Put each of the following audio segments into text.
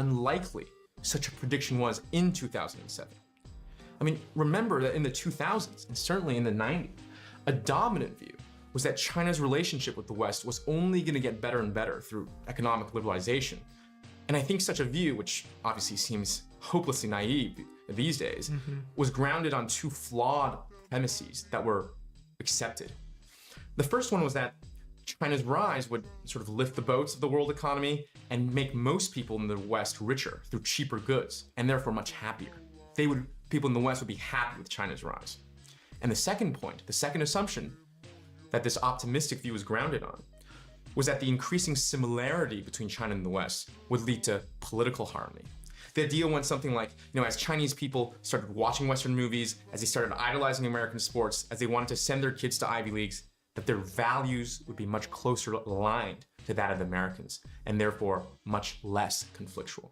unlikely such a prediction was in 2007. I mean, remember that in the 2000s, and certainly in the 90s, a dominant view was that China's relationship with the West was only going to get better and better through economic liberalization. And I think such a view, which obviously seems hopelessly naive these days, was grounded on two flawed premises that were accepted. The first one was that China's rise would sort of lift the boats of the world economy and make most people in the West richer through cheaper goods, and therefore much happier. People in the West would be happy with China's rise. And the second point, the second assumption that this optimistic view was grounded on, was that the increasing similarity between China and the West would lead to political harmony. The idea went something like, as Chinese people started watching Western movies, as they started idolizing American sports, as they wanted to send their kids to Ivy Leagues, that their values would be much closer aligned to that of the Americans, and therefore much less conflictual.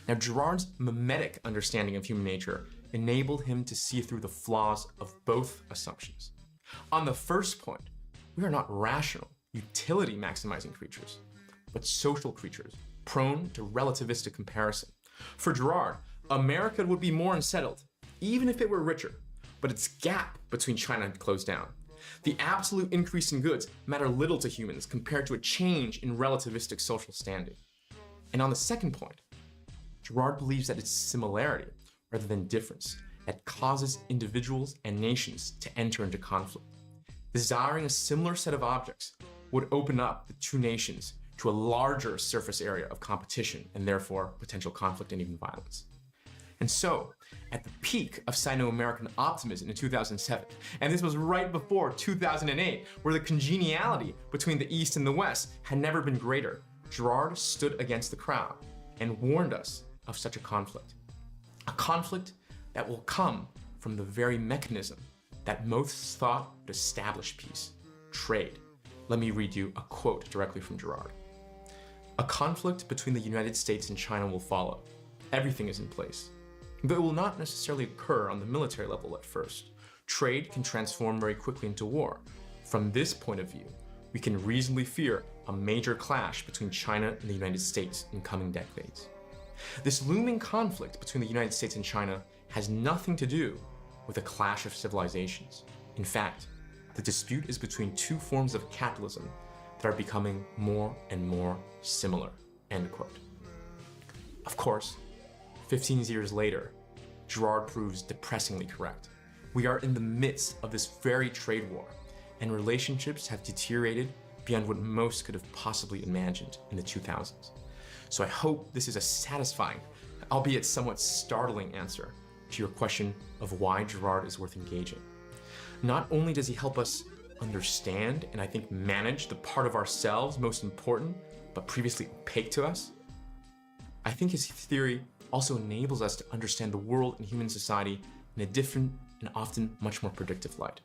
Now, Girard's mimetic understanding of human nature enabled him to see through the flaws of both assumptions. On the first point, we are not rational, utility-maximizing creatures, but social creatures, prone to relativistic comparison. For Girard, America would be more unsettled, even if it were richer, but its gap between China had closed down. The absolute increase in goods matter little to humans compared to a change in relativistic social standing. And on the second point, Girard believes that it's similarity, rather than difference, that causes individuals and nations to enter into conflict. Desiring a similar set of objects would open up the two nations to a larger surface area of competition and therefore potential conflict and even violence. And so, at the peak of Sino-American optimism in 2007, and this was right before 2008, where the congeniality between the East and the West had never been greater, Girard stood against the crowd and warned us of such a conflict. A conflict that will come from the very mechanism that most thought would establish peace: trade. Let me read you a quote directly from Girard. "A conflict between the United States and China will follow. Everything is in place. But it will not necessarily occur on the military level at first. Trade can transform very quickly into war. From this point of view, we can reasonably fear a major clash between China and the United States in coming decades. This looming conflict between the United States and China has nothing to do with a clash of civilizations. In fact, the dispute is between two forms of capitalism that are becoming more and more similar." End quote. Of course, 15 years later, Girard proves depressingly correct. We are in the midst of this very trade war, and relationships have deteriorated beyond what most could have possibly imagined in the 2000s. So I hope this is a satisfying, albeit somewhat startling answer to your question of why Girard is worth engaging. Not only does he help us understand and I think manage the part of ourselves most important but previously opaque to us, I think his theory also enables us to understand the world and human society in a different and often much more predictive light.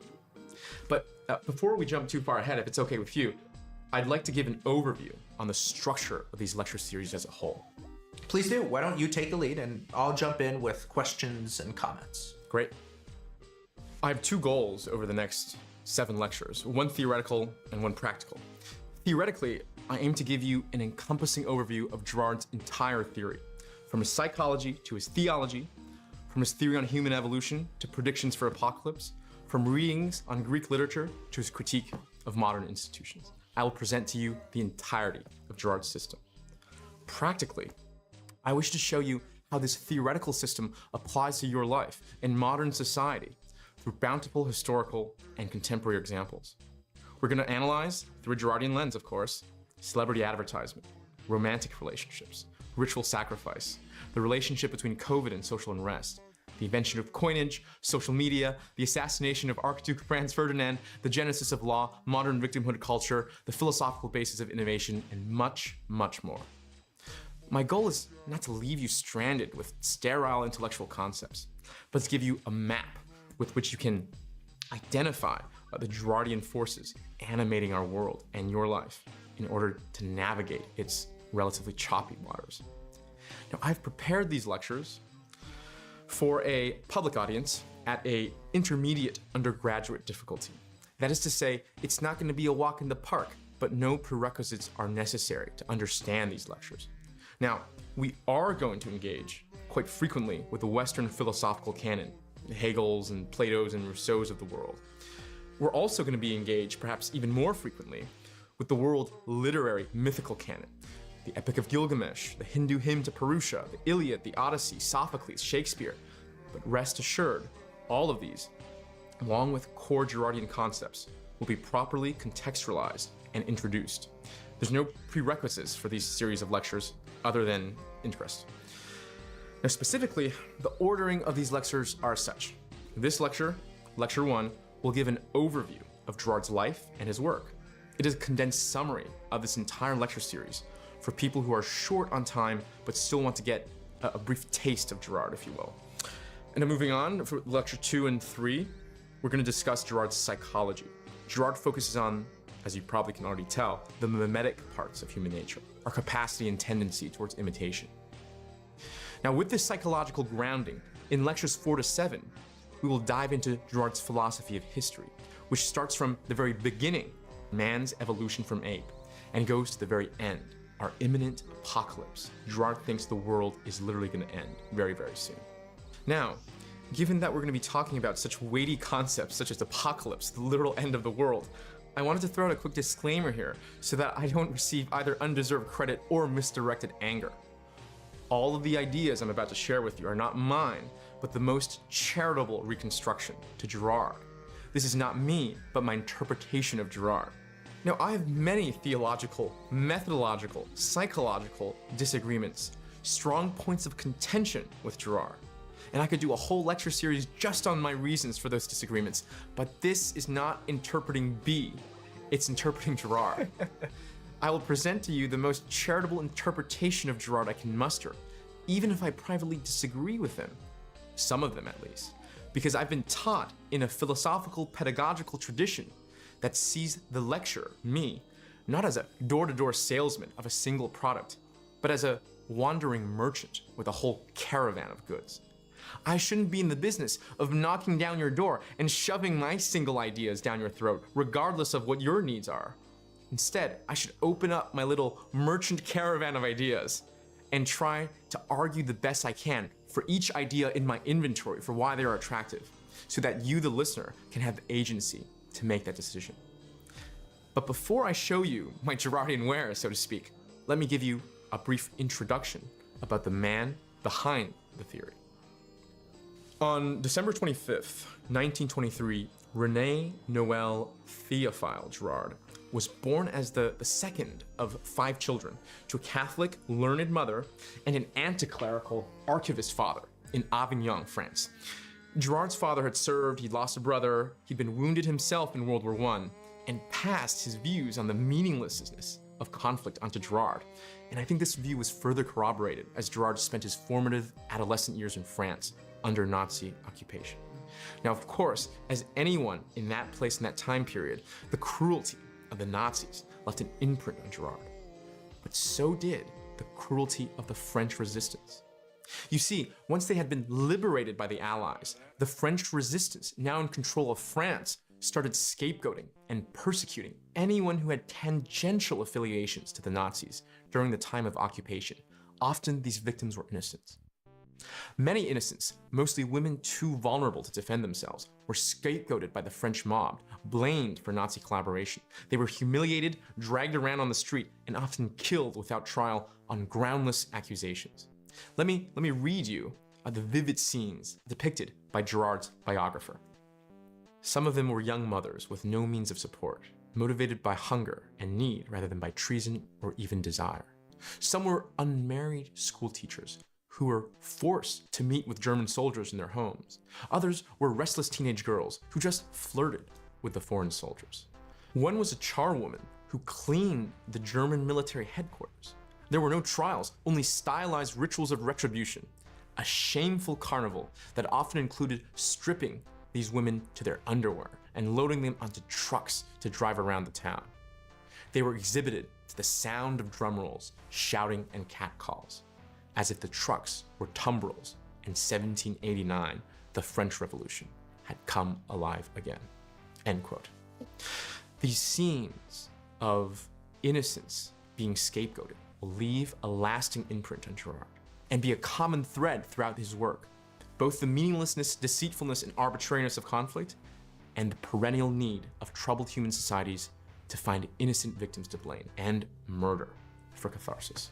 But before we jump too far ahead, if it's okay with you, I'd like to give an overview on the structure of these lecture series as a whole. Please do. Why don't you take the lead and I'll jump in with questions and comments. Great. I have two goals over the next 7 lectures, one theoretical and one practical. Theoretically, I aim to give you an encompassing overview of Girard's entire theory, from his psychology to his theology, from his theory on human evolution to predictions for apocalypse, from readings on Greek literature to his critique of modern institutions. I will present to you the entirety of Girard's system. Practically, I wish to show you how this theoretical system applies to your life in modern society through bountiful historical and contemporary examples. We're going to analyze, through a Girardian lens of course, celebrity advertisement, romantic relationships, ritual sacrifice, the relationship between COVID and social unrest, the invention of coinage, social media, the assassination of Archduke Franz Ferdinand, the genesis of law, modern victimhood culture, the philosophical basis of innovation, and much, much more. My goal is not to leave you stranded with sterile intellectual concepts, but to give you a map with which you can identify the Girardian forces animating our world and your life in order to navigate its relatively choppy waters. Now, I've prepared these lectures for a public audience at an intermediate undergraduate difficulty. That is to say, it's not going to be a walk in the park, but no prerequisites are necessary to understand these lectures. Now, we are going to engage quite frequently with the Western philosophical canon, the Hegel's and Plato's and Rousseau's of the world. We're also going to be engaged, perhaps even more frequently, with the world literary mythical canon, the Epic of Gilgamesh, the Hindu hymn to Purusha, the Iliad, the Odyssey, Sophocles, Shakespeare. But rest assured, all of these, along with core Girardian concepts, will be properly contextualized and introduced. There's no prerequisites for these series of lectures other than interest. Now specifically, the ordering of these lectures are as such. This lecture, Lecture 1, will give an overview of Girard's life and his work. It is a condensed summary of this entire lecture series for people who are short on time but still want to get a brief taste of Girard, if you will. And then moving on, for Lecture 2 and 3, we're going to discuss Girard's psychology. Girard focuses on, as you probably can already tell, the mimetic parts of human nature, our capacity and tendency towards imitation. Now, with this psychological grounding, in Lectures 4 to 7, we will dive into Girard's philosophy of history, which starts from the very beginning, man's evolution from ape, and goes to the very end, our imminent apocalypse. Girard thinks the world is literally going to end very, very soon. Now, given that we're going to be talking about such weighty concepts such as apocalypse, the literal end of the world, I wanted to throw out a quick disclaimer here so that I don't receive either undeserved credit or misdirected anger. All of the ideas I'm about to share with you are not mine, but the most charitable reconstruction to Girard. This is not me, but my interpretation of Girard. Now, I have many theological, methodological, psychological disagreements, strong points of contention with Girard. And I could do a whole lecture series just on my reasons for those disagreements, but this is not interpreting B, it's interpreting Girard. I will present to you the most charitable interpretation of Girard I can muster, even if I privately disagree with him. Some of them at least, because I've been taught in a philosophical pedagogical tradition that sees the lecturer, me, not as a door-to-door salesman of a single product, but as a wandering merchant with a whole caravan of goods. I shouldn't be in the business of knocking down your door and shoving my single ideas down your throat, regardless of what your needs are. Instead, I should open up my little merchant caravan of ideas and try to argue the best I can for each idea in my inventory for why they are attractive, so that you, the listener, can have the agency to make that decision. But before I show you my Girardian wares, so to speak, let me give you a brief introduction about the man behind the theory. On December 25th, 1923, René Noël Théophile Girard was born as the second of 5 children to a Catholic learned mother and an anti-clerical archivist father in Avignon, France. Girard's father had served, he'd lost a brother, he'd been wounded himself in World War I, and passed his views on the meaninglessness of conflict onto Girard. And I think this view was further corroborated as Girard spent his formative adolescent years in France under Nazi occupation. Now, of course, as anyone in that place in that time period, the cruelty of the Nazis left an imprint on Girard. But so did the cruelty of the French resistance. You see, once they had been liberated by the Allies, the French resistance, now in control of France, started scapegoating and persecuting anyone who had tangential affiliations to the Nazis during the time of occupation. Often these victims were innocents. Many innocents, mostly women too vulnerable to defend themselves, were scapegoated by the French mob, blamed for Nazi collaboration. They were humiliated, dragged around on the street, and often killed without trial on groundless accusations. Let me read you the vivid scenes depicted by Girard's biographer. Some of them were young mothers with no means of support, motivated by hunger and need rather than by treason or even desire. Some were unmarried school teachers who were forced to meet with German soldiers in their homes. Others were restless teenage girls who just flirted with the foreign soldiers. One was a charwoman who cleaned the German military headquarters. There were no trials, only stylized rituals of retribution. A shameful carnival that often included stripping these women to their underwear and loading them onto trucks to drive around the town. They were exhibited to the sound of drum rolls, shouting, and catcalls, as if the trucks were tumbrils in 1789, the French Revolution had come alive again. End quote. These scenes of innocence being scapegoated, will leave a lasting imprint on Girard and be a common thread throughout his work, both the meaninglessness, deceitfulness, and arbitrariness of conflict, and the perennial need of troubled human societies to find innocent victims to blame and murder for catharsis.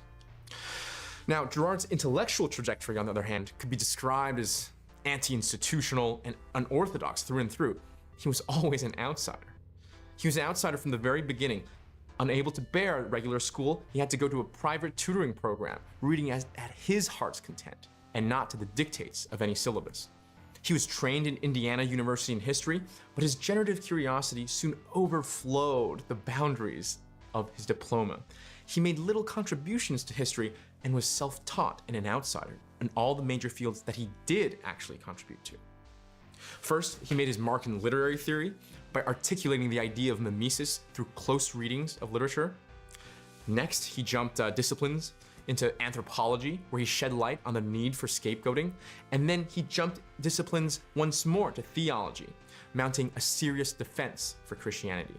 Now, Girard's intellectual trajectory, on the other hand, could be described as anti-institutional and unorthodox through and through. He was always an outsider. He was an outsider from the very beginning. Unable to bear regular school, he had to go to a private tutoring program, reading at his heart's content and not to the dictates of any syllabus. He was trained in Indiana University in history, but his generative curiosity soon overflowed the boundaries of his diploma. He made little contributions to history and was self-taught and an outsider in all the major fields that he did actually contribute to. First, he made his mark in literary theory by articulating the idea of mimesis through close readings of literature. Next, he jumped disciplines into anthropology, where he shed light on the need for scapegoating, and then he jumped disciplines once more to theology, mounting a serious defense for Christianity.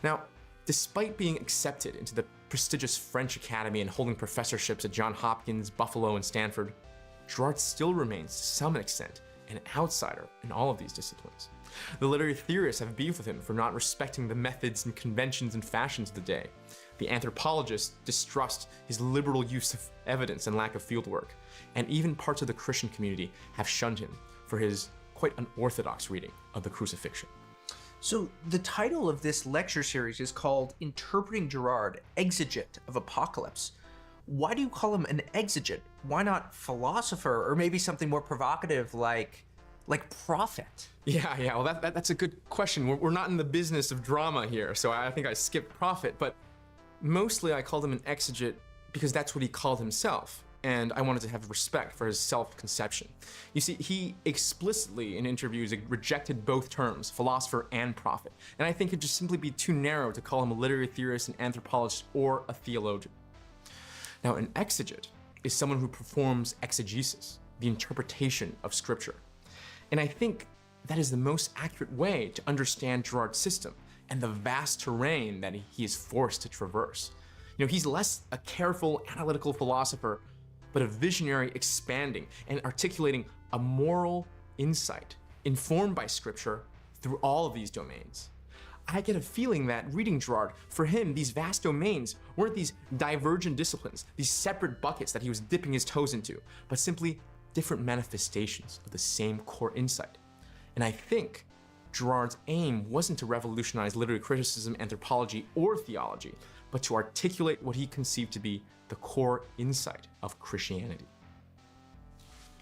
Now, despite being accepted into the prestigious French Academy and holding professorships at Johns Hopkins, Buffalo, and Stanford, Girard still remains, to some extent, an outsider in all of these disciplines. The literary theorists have beef with him for not respecting the methods and conventions and fashions of the day. The anthropologists distrust his liberal use of evidence and lack of fieldwork. And even parts of the Christian community have shunned him for his quite unorthodox reading of the crucifixion. So the title of this lecture series is called Interpreting Girard, Exegete of Apocalypse. Why do you call him an exegete? Why not philosopher, or maybe something more provocative like prophet? Yeah, well, that's a good question. We're not in the business of drama here, so I think I skipped prophet, but mostly I called him an exegete because that's what he called himself, and I wanted to have respect for his self-conception. You see, he explicitly in interviews rejected both terms, philosopher and prophet, and I think it'd just simply be too narrow to call him a literary theorist, an anthropologist, or a theologian. Now, an exegete is someone who performs exegesis, the interpretation of scripture. And I think that is the most accurate way to understand Girard's system and the vast terrain that he is forced to traverse. You know, he's less a careful, analytical philosopher, but a visionary expanding and articulating a moral insight informed by scripture through all of these domains. I get a feeling that reading Girard, for him, these vast domains weren't these divergent disciplines, these separate buckets that he was dipping his toes into, but simply different manifestations of the same core insight. And I think Girard's aim wasn't to revolutionize literary criticism, anthropology, or theology, but to articulate what he conceived to be the core insight of Christianity.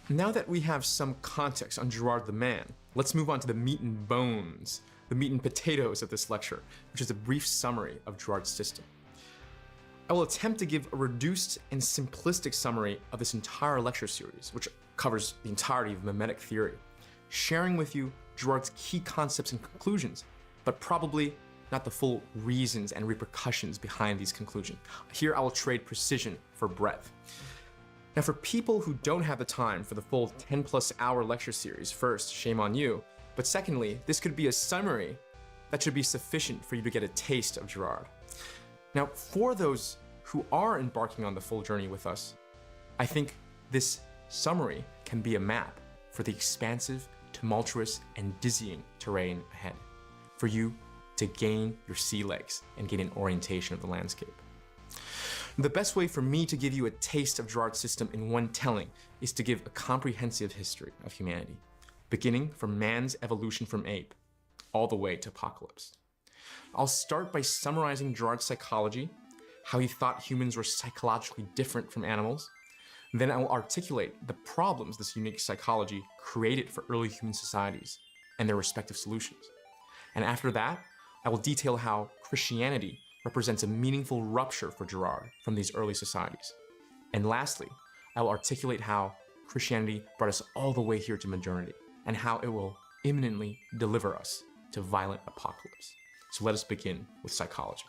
Now that we have some context on Girard the man, let's move on to the meat and bones, the meat and potatoes of this lecture, which is a brief summary of Girard's system. I will attempt to give a reduced and simplistic summary of this entire lecture series, which covers the entirety of mimetic theory, sharing with you Girard's key concepts and conclusions, but probably not the full reasons and repercussions behind these conclusions. Here I will trade precision for breadth. Now, for people who don't have the time for the full 10+ hour lecture series, first, shame on you, but secondly, this could be a summary that should be sufficient for you to get a taste of Girard. Now, for those who are embarking on the full journey with us, I think this summary can be a map for the expansive, tumultuous, and dizzying terrain ahead, for you to gain your sea legs and gain an orientation of the landscape. The best way for me to give you a taste of Girard's system in one telling is to give a comprehensive history of humanity, beginning from man's evolution from ape, all the way to apocalypse. I'll start by summarizing Girard's psychology, how he thought humans were psychologically different from animals. Then I will articulate the problems this unique psychology created for early human societies and their respective solutions. And after that, I will detail how Christianity represents a meaningful rupture for Girard from these early societies. And lastly, I will articulate how Christianity brought us all the way here to modernity, and how it will imminently deliver us to violent apocalypse. So let us begin with psychology.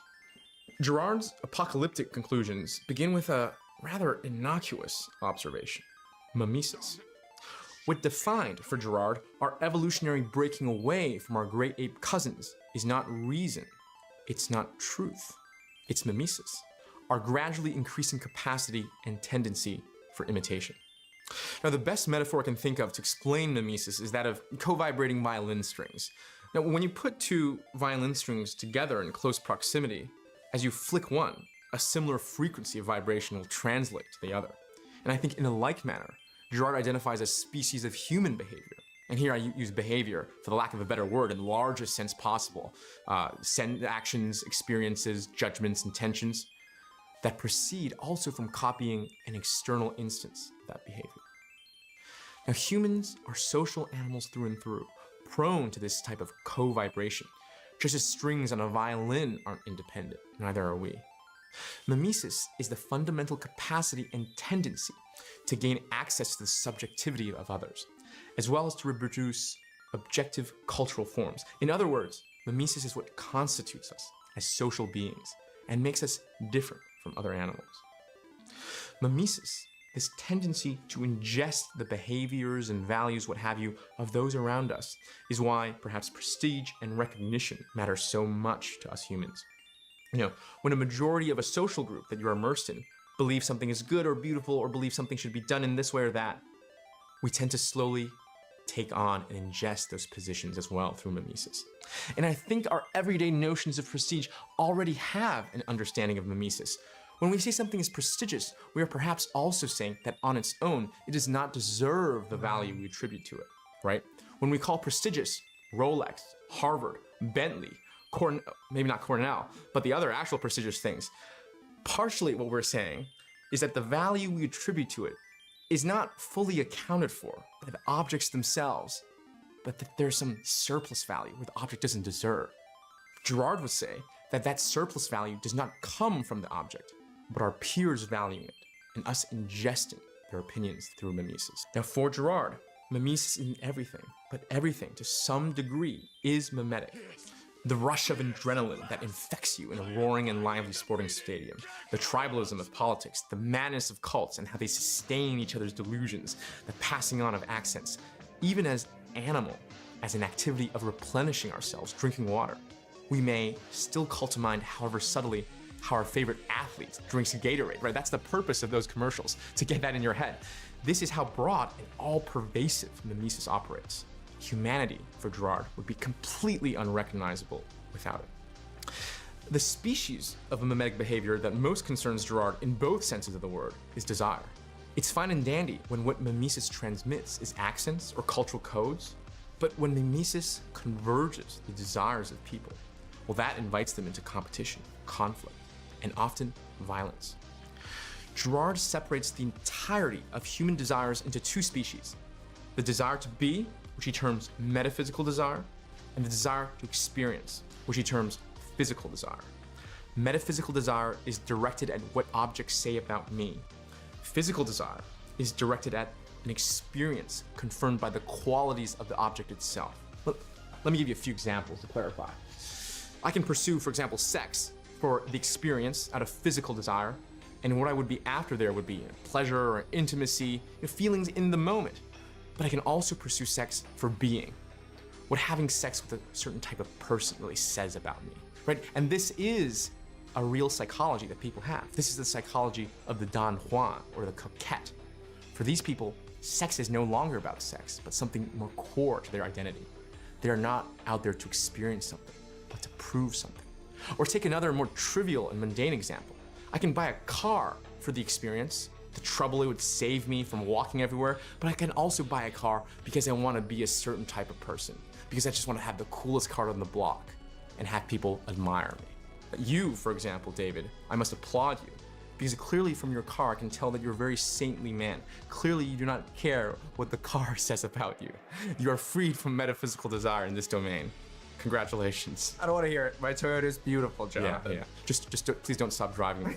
Girard's apocalyptic conclusions begin with a rather innocuous observation: mimesis. What defined for Girard our evolutionary breaking away from our great ape cousins is not reason, it's not truth, it's mimesis. our gradually increasing capacity and tendency for imitation. Now, the best metaphor I can think of to explain mimesis is that of co-vibrating violin strings. Now, when you put two violin strings together in close proximity, as you flick one, a similar frequency of vibration will translate to the other. And I think in a like manner, Girard identifies a species of human behavior. And here I use behavior, for the lack of a better word, in the largest sense possible. Actions, experiences, judgments, intentions that proceed also from copying an external instance of that behavior. Now, humans are social animals through and through, prone to this type of co-vibration. Just as strings on a violin aren't independent, neither are we. Mimesis is the fundamental capacity and tendency to gain access to the subjectivity of others, as well as to reproduce objective cultural forms. In other words, mimesis is what constitutes us as social beings and makes us different from other animals. Mimesis, this tendency to ingest the behaviors and values, what have you, of those around us, is why perhaps prestige and recognition matter so much to us humans. When a majority of a social group that you're immersed in believe something is good or beautiful or believe something should be done in this way or that, we tend to slowly take on and ingest those positions as well through mimesis. And I think our everyday notions of prestige already have an understanding of mimesis. When we say something is prestigious, we are perhaps also saying that on its own, it does not deserve the value we attribute to it, right? When we call prestigious Rolex, Harvard, Bentley, maybe not Cornell, but the other actual prestigious things, partially what we're saying is that the value we attribute to it is not fully accounted for by the objects themselves, but that there's some surplus value where the object doesn't deserve. Girard would say that that surplus value does not come from the object, but our peers valuing it and us ingesting their opinions through mimesis. Now, for Girard, mimesis isn't everything, but everything to some degree is mimetic. The rush of adrenaline that infects you in a roaring and lively sporting stadium, the tribalism of politics, the madness of cults and how they sustain each other's delusions, the passing on of accents, even as animal, as an activity of replenishing ourselves, drinking water. We may still call to mind, however subtly, how our favorite athlete drinks Gatorade, right? That's the purpose of those commercials, to get that in your head. This is how broad and all-pervasive mimesis operates. Humanity, for Girard, would be completely unrecognizable without it. The species of mimetic behavior that most concerns Girard in both senses of the word is desire. It's fine and dandy when what mimesis transmits is accents or cultural codes, but when mimesis converges the desires of people, well, that invites them into competition, conflict, and often violence. Girard separates the entirety of human desires into two species: the desire to be, which he terms metaphysical desire, and the desire to experience, which he terms physical desire. Metaphysical desire is directed at what objects say about me. Physical desire is directed at an experience confirmed by the qualities of the object itself. Let me give you a few examples to clarify. I can pursue, for example, sex for the experience out of physical desire, and what I would be after there would be pleasure or intimacy, feelings in the moment. But I can also pursue sex for being, what having sex with a certain type of person really says about me, right? And this is a real psychology that people have. This is the psychology of the Don Juan or the coquette. For these people, sex is no longer about sex, but something more core to their identity. They are not out there to experience something, but to prove something. Or take another more trivial and mundane example. I can buy a car for the experience, the trouble it would save me from walking everywhere, but I can also buy a car because I want to be a certain type of person, because I just want to have the coolest car on the block and have people admire me. You, for example, David, I must applaud you, because clearly from your car I can tell that you're a very saintly man. Clearly you do not care what the car says about you. You are freed from metaphysical desire in this domain. Congratulations. I don't want to hear it. My Toyota is beautiful, Jonathan. Yeah. Please don't stop driving.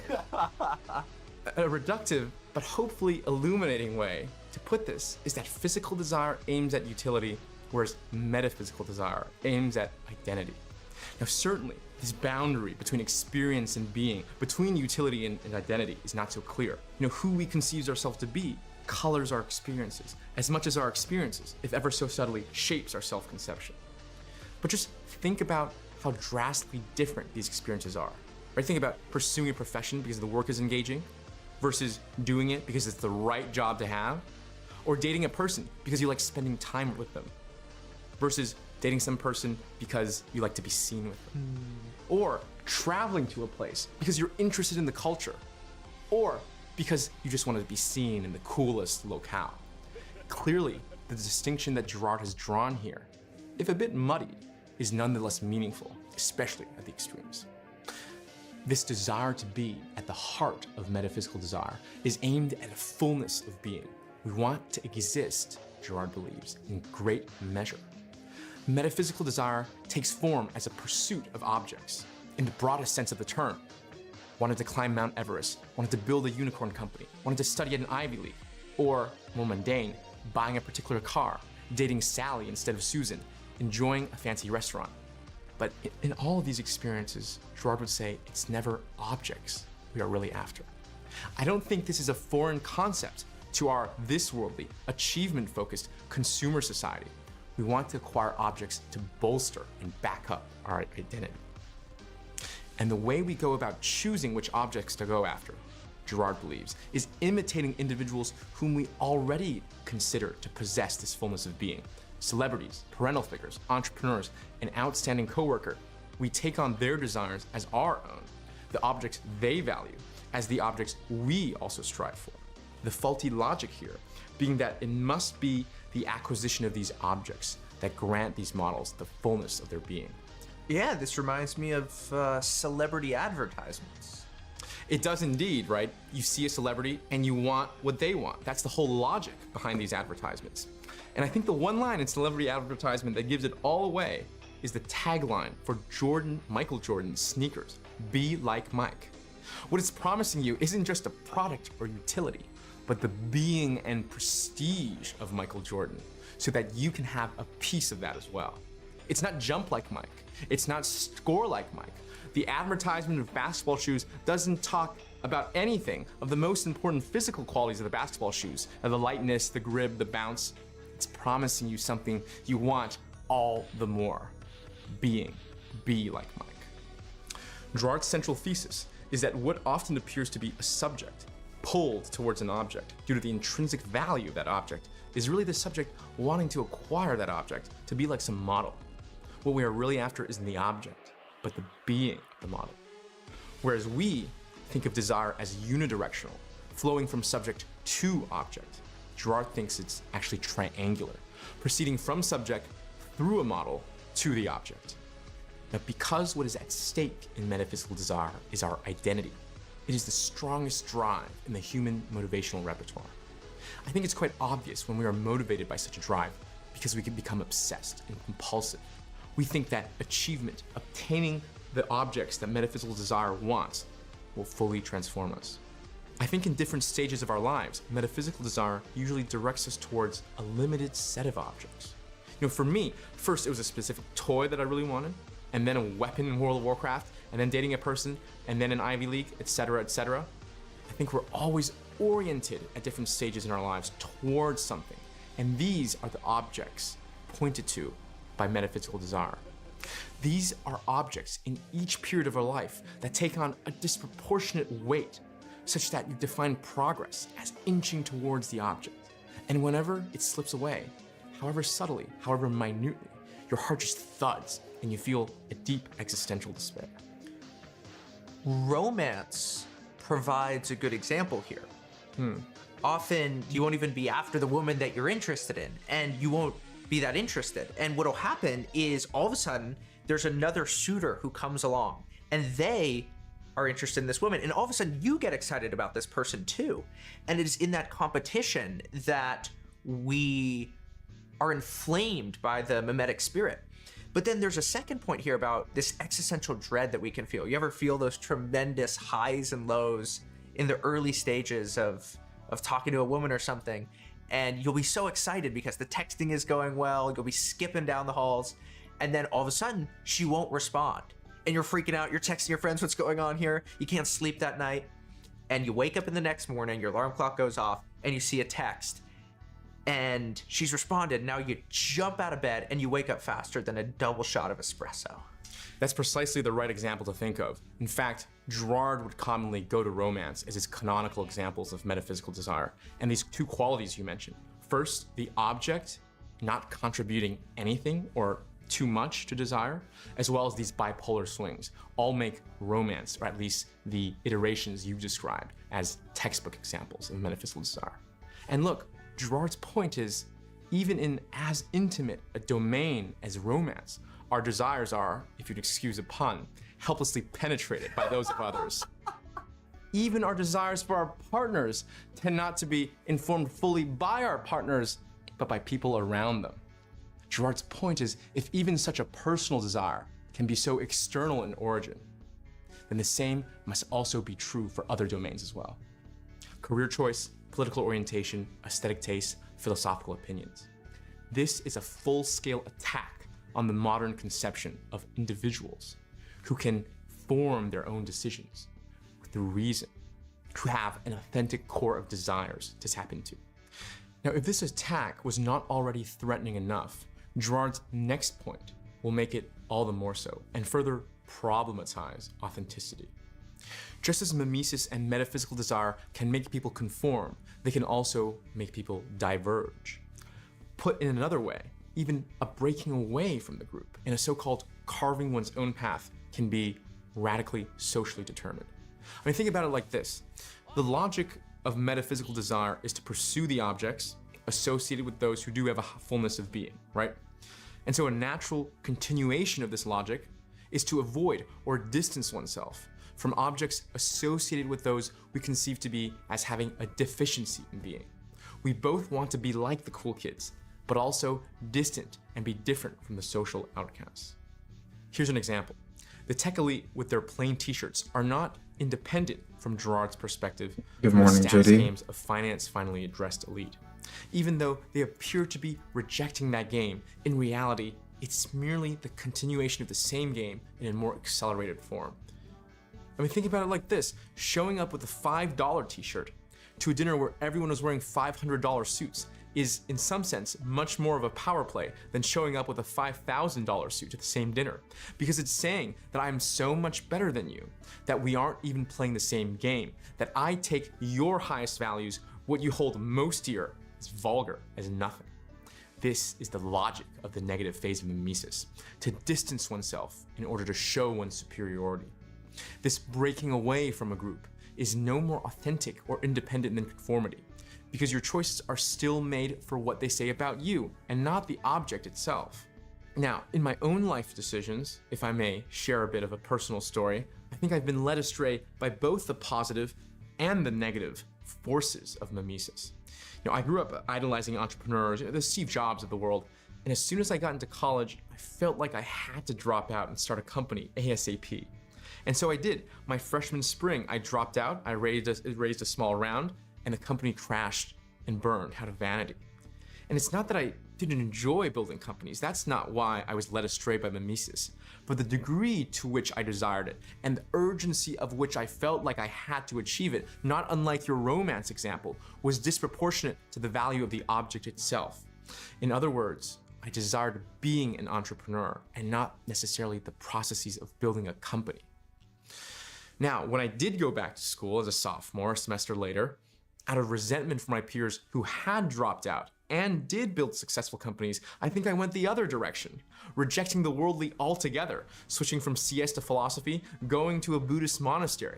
A reductive, but hopefully illuminating way to put this is that physical desire aims at utility, whereas metaphysical desire aims at identity. Now, certainly, this boundary between experience and being, between utility and identity, is not so clear. Who we conceive ourselves to be colors our experiences, as much as our experiences, if ever so subtly, shapes our self-conception. But just think about how drastically different these experiences are. Right? Think about pursuing a profession because the work is engaging versus doing it because it's the right job to have, or dating a person because you like spending time with them versus dating some person because you like to be seen with them. Or traveling to a place because you're interested in the culture, or because you just want to be seen in the coolest locale. Clearly, the distinction that Girard has drawn here, if a bit muddied, is nonetheless meaningful, especially at the extremes. This desire to be at the heart of metaphysical desire is aimed at a fullness of being. We want to exist, Girard believes, in great measure. Metaphysical desire takes form as a pursuit of objects, in the broadest sense of the term. Wanted to climb Mount Everest, wanted to build a unicorn company, wanted to study at an Ivy League, or, more mundane, buying a particular car, dating Sally instead of Susan, enjoying a fancy restaurant. But in all of these experiences, Girard would say it's never objects we are really after. I don't think this is a foreign concept to our this-worldly, achievement-focused consumer society. We want to acquire objects to bolster and back up our identity. And the way we go about choosing which objects to go after, Girard believes, is imitating individuals whom we already consider to possess this fullness of being. Celebrities, parental figures, entrepreneurs, an outstanding coworker. We take on their desires as our own, the objects they value as the objects we also strive for. The faulty logic here being that it must be the acquisition of these objects that grant these models the fullness of their being. Yeah, this reminds me of celebrity advertisements. It does indeed, right? You see a celebrity and you want what they want. That's the whole logic behind these advertisements. And I think the one line in celebrity advertisement that gives it all away is the tagline for Michael Jordan's sneakers, "Be like Mike." What it's promising you isn't just a product or utility, but the being and prestige of Michael Jordan, so that you can have a piece of that as well. It's not jump like Mike. It's not score like Mike. The advertisement of basketball shoes doesn't talk about anything of the most important physical qualities of the basketball shoes, the lightness, the grip, the bounce. It's promising you something you want all the more. Be like Mike. Girard's central thesis is that what often appears to be a subject pulled towards an object due to the intrinsic value of that object is really the subject wanting to acquire that object to be like some model. What we are really after isn't the object, but the being of the model. Whereas we think of desire as unidirectional, flowing from subject to object, Girard thinks it's actually triangular, proceeding from subject through a model to the object. Now, because what is at stake in metaphysical desire is our identity, it is the strongest drive in the human motivational repertoire. I think it's quite obvious when we are motivated by such a drive because we can become obsessed and compulsive. We think that achievement, obtaining the objects that metaphysical desire wants, will fully transform us. I think in different stages of our lives, metaphysical desire usually directs us towards a limited set of objects. For me, first it was a specific toy that I really wanted, and then a weapon in World of Warcraft, and then dating a person, and then an Ivy League, etc., etc. I think we're always oriented at different stages in our lives towards something, and these are the objects pointed to by metaphysical desire. These are objects in each period of our life that take on a disproportionate weight, such that you define progress as inching towards the object. And whenever it slips away, however subtly, however minutely, your heart just thuds and you feel a deep existential despair. Romance provides a good example here. Often you won't even be after the woman that you're interested in, and you won't be that interested. And what'll happen is all of a sudden there's another suitor who comes along and they are interested in this woman, and all of a sudden you get excited about this person too. And it is in that competition that we are inflamed by the mimetic spirit. But then there's a second point here about this existential dread that we can feel. You ever feel those tremendous highs and lows in the early stages of talking to a woman or something, and you'll be so excited because the texting is going well, you'll be skipping down the halls, and then all of a sudden she won't respond. And you're freaking out, you're texting your friends what's going on here, you can't sleep that night, and you wake up in the next morning, your alarm clock goes off, and you see a text, and she's responded. Now you jump out of bed and you wake up faster than a double shot of espresso. That's precisely the right example to think of. In fact, Girard would commonly go to romance as his canonical examples of metaphysical desire, and these two qualities you mentioned. First, the object not contributing anything or too much to desire, as well as these bipolar swings, all make romance, or at least the iterations you've described, as textbook examples of metaphysical desire. And look, Girard's point is, even in as intimate a domain as romance, our desires are, if you'd excuse a pun, helplessly penetrated by those of others. Even our desires for our partners tend not to be informed fully by our partners, but by people around them. Girard's point is, if even such a personal desire can be so external in origin, then the same must also be true for other domains as well. Career choice, political orientation, aesthetic taste, philosophical opinions. This is a full-scale attack on the modern conception of individuals who can form their own decisions through reason, who have an authentic core of desires to tap into. Now, if this attack was not already threatening enough, Girard's next point will make it all the more so and further problematize authenticity. Just as mimesis and metaphysical desire can make people conform, they can also make people diverge. Put in another way, even a breaking away from the group in a so-called carving one's own path can be radically socially determined. I mean, think about it like this. The logic of metaphysical desire is to pursue the objects associated with those who do have a fullness of being, right? And so a natural continuation of this logic is to avoid or distance oneself from objects associated with those we conceive to be as having a deficiency in being. We both want to be like the cool kids, but also distant and be different from the social outcasts. Here's an example. The tech elite with their plain t-shirts are not independent from Girard's perspective Good from the morning, stats JD. games of finance finally addressed elite. Even though they appear to be rejecting that game, in reality, it's merely the continuation of the same game in a more accelerated form. I mean, think about it like this. Showing up with a $5 t-shirt to a dinner where everyone was wearing $500 suits is, in some sense, much more of a power play than showing up with a $5,000 suit to the same dinner. Because it's saying that I'm so much better than you, that we aren't even playing the same game, that I take your highest values, what you hold most dear, as vulgar as nothing. This is the logic of the negative phase of mimesis, to distance oneself in order to show one's superiority. This breaking away from a group is no more authentic or independent than conformity, because your choices are still made for what they say about you and not the object itself. Now, in my own life decisions, if I may share a bit of a personal story, I think I've been led astray by both the positive and the negative forces of mimesis. I grew up idolizing entrepreneurs, the Steve Jobs of the world, and as soon as I got into college, I felt like I had to drop out and start a company ASAP. And so I did. My freshman spring, I dropped out, I raised a small round, and the company crashed and burned out of vanity. And it's not that I didn't enjoy building companies, that's not why I was led astray by mimesis, but the degree to which I desired it, and the urgency of which I felt like I had to achieve it, not unlike your romance example, was disproportionate to the value of the object itself. In other words, I desired being an entrepreneur and not necessarily the processes of building a company. Now, when I did go back to school as a sophomore, a semester later, out of resentment for my peers who had dropped out and did build successful companies, I think I went the other direction, rejecting the worldly altogether, switching from CS to philosophy, going to a Buddhist monastery.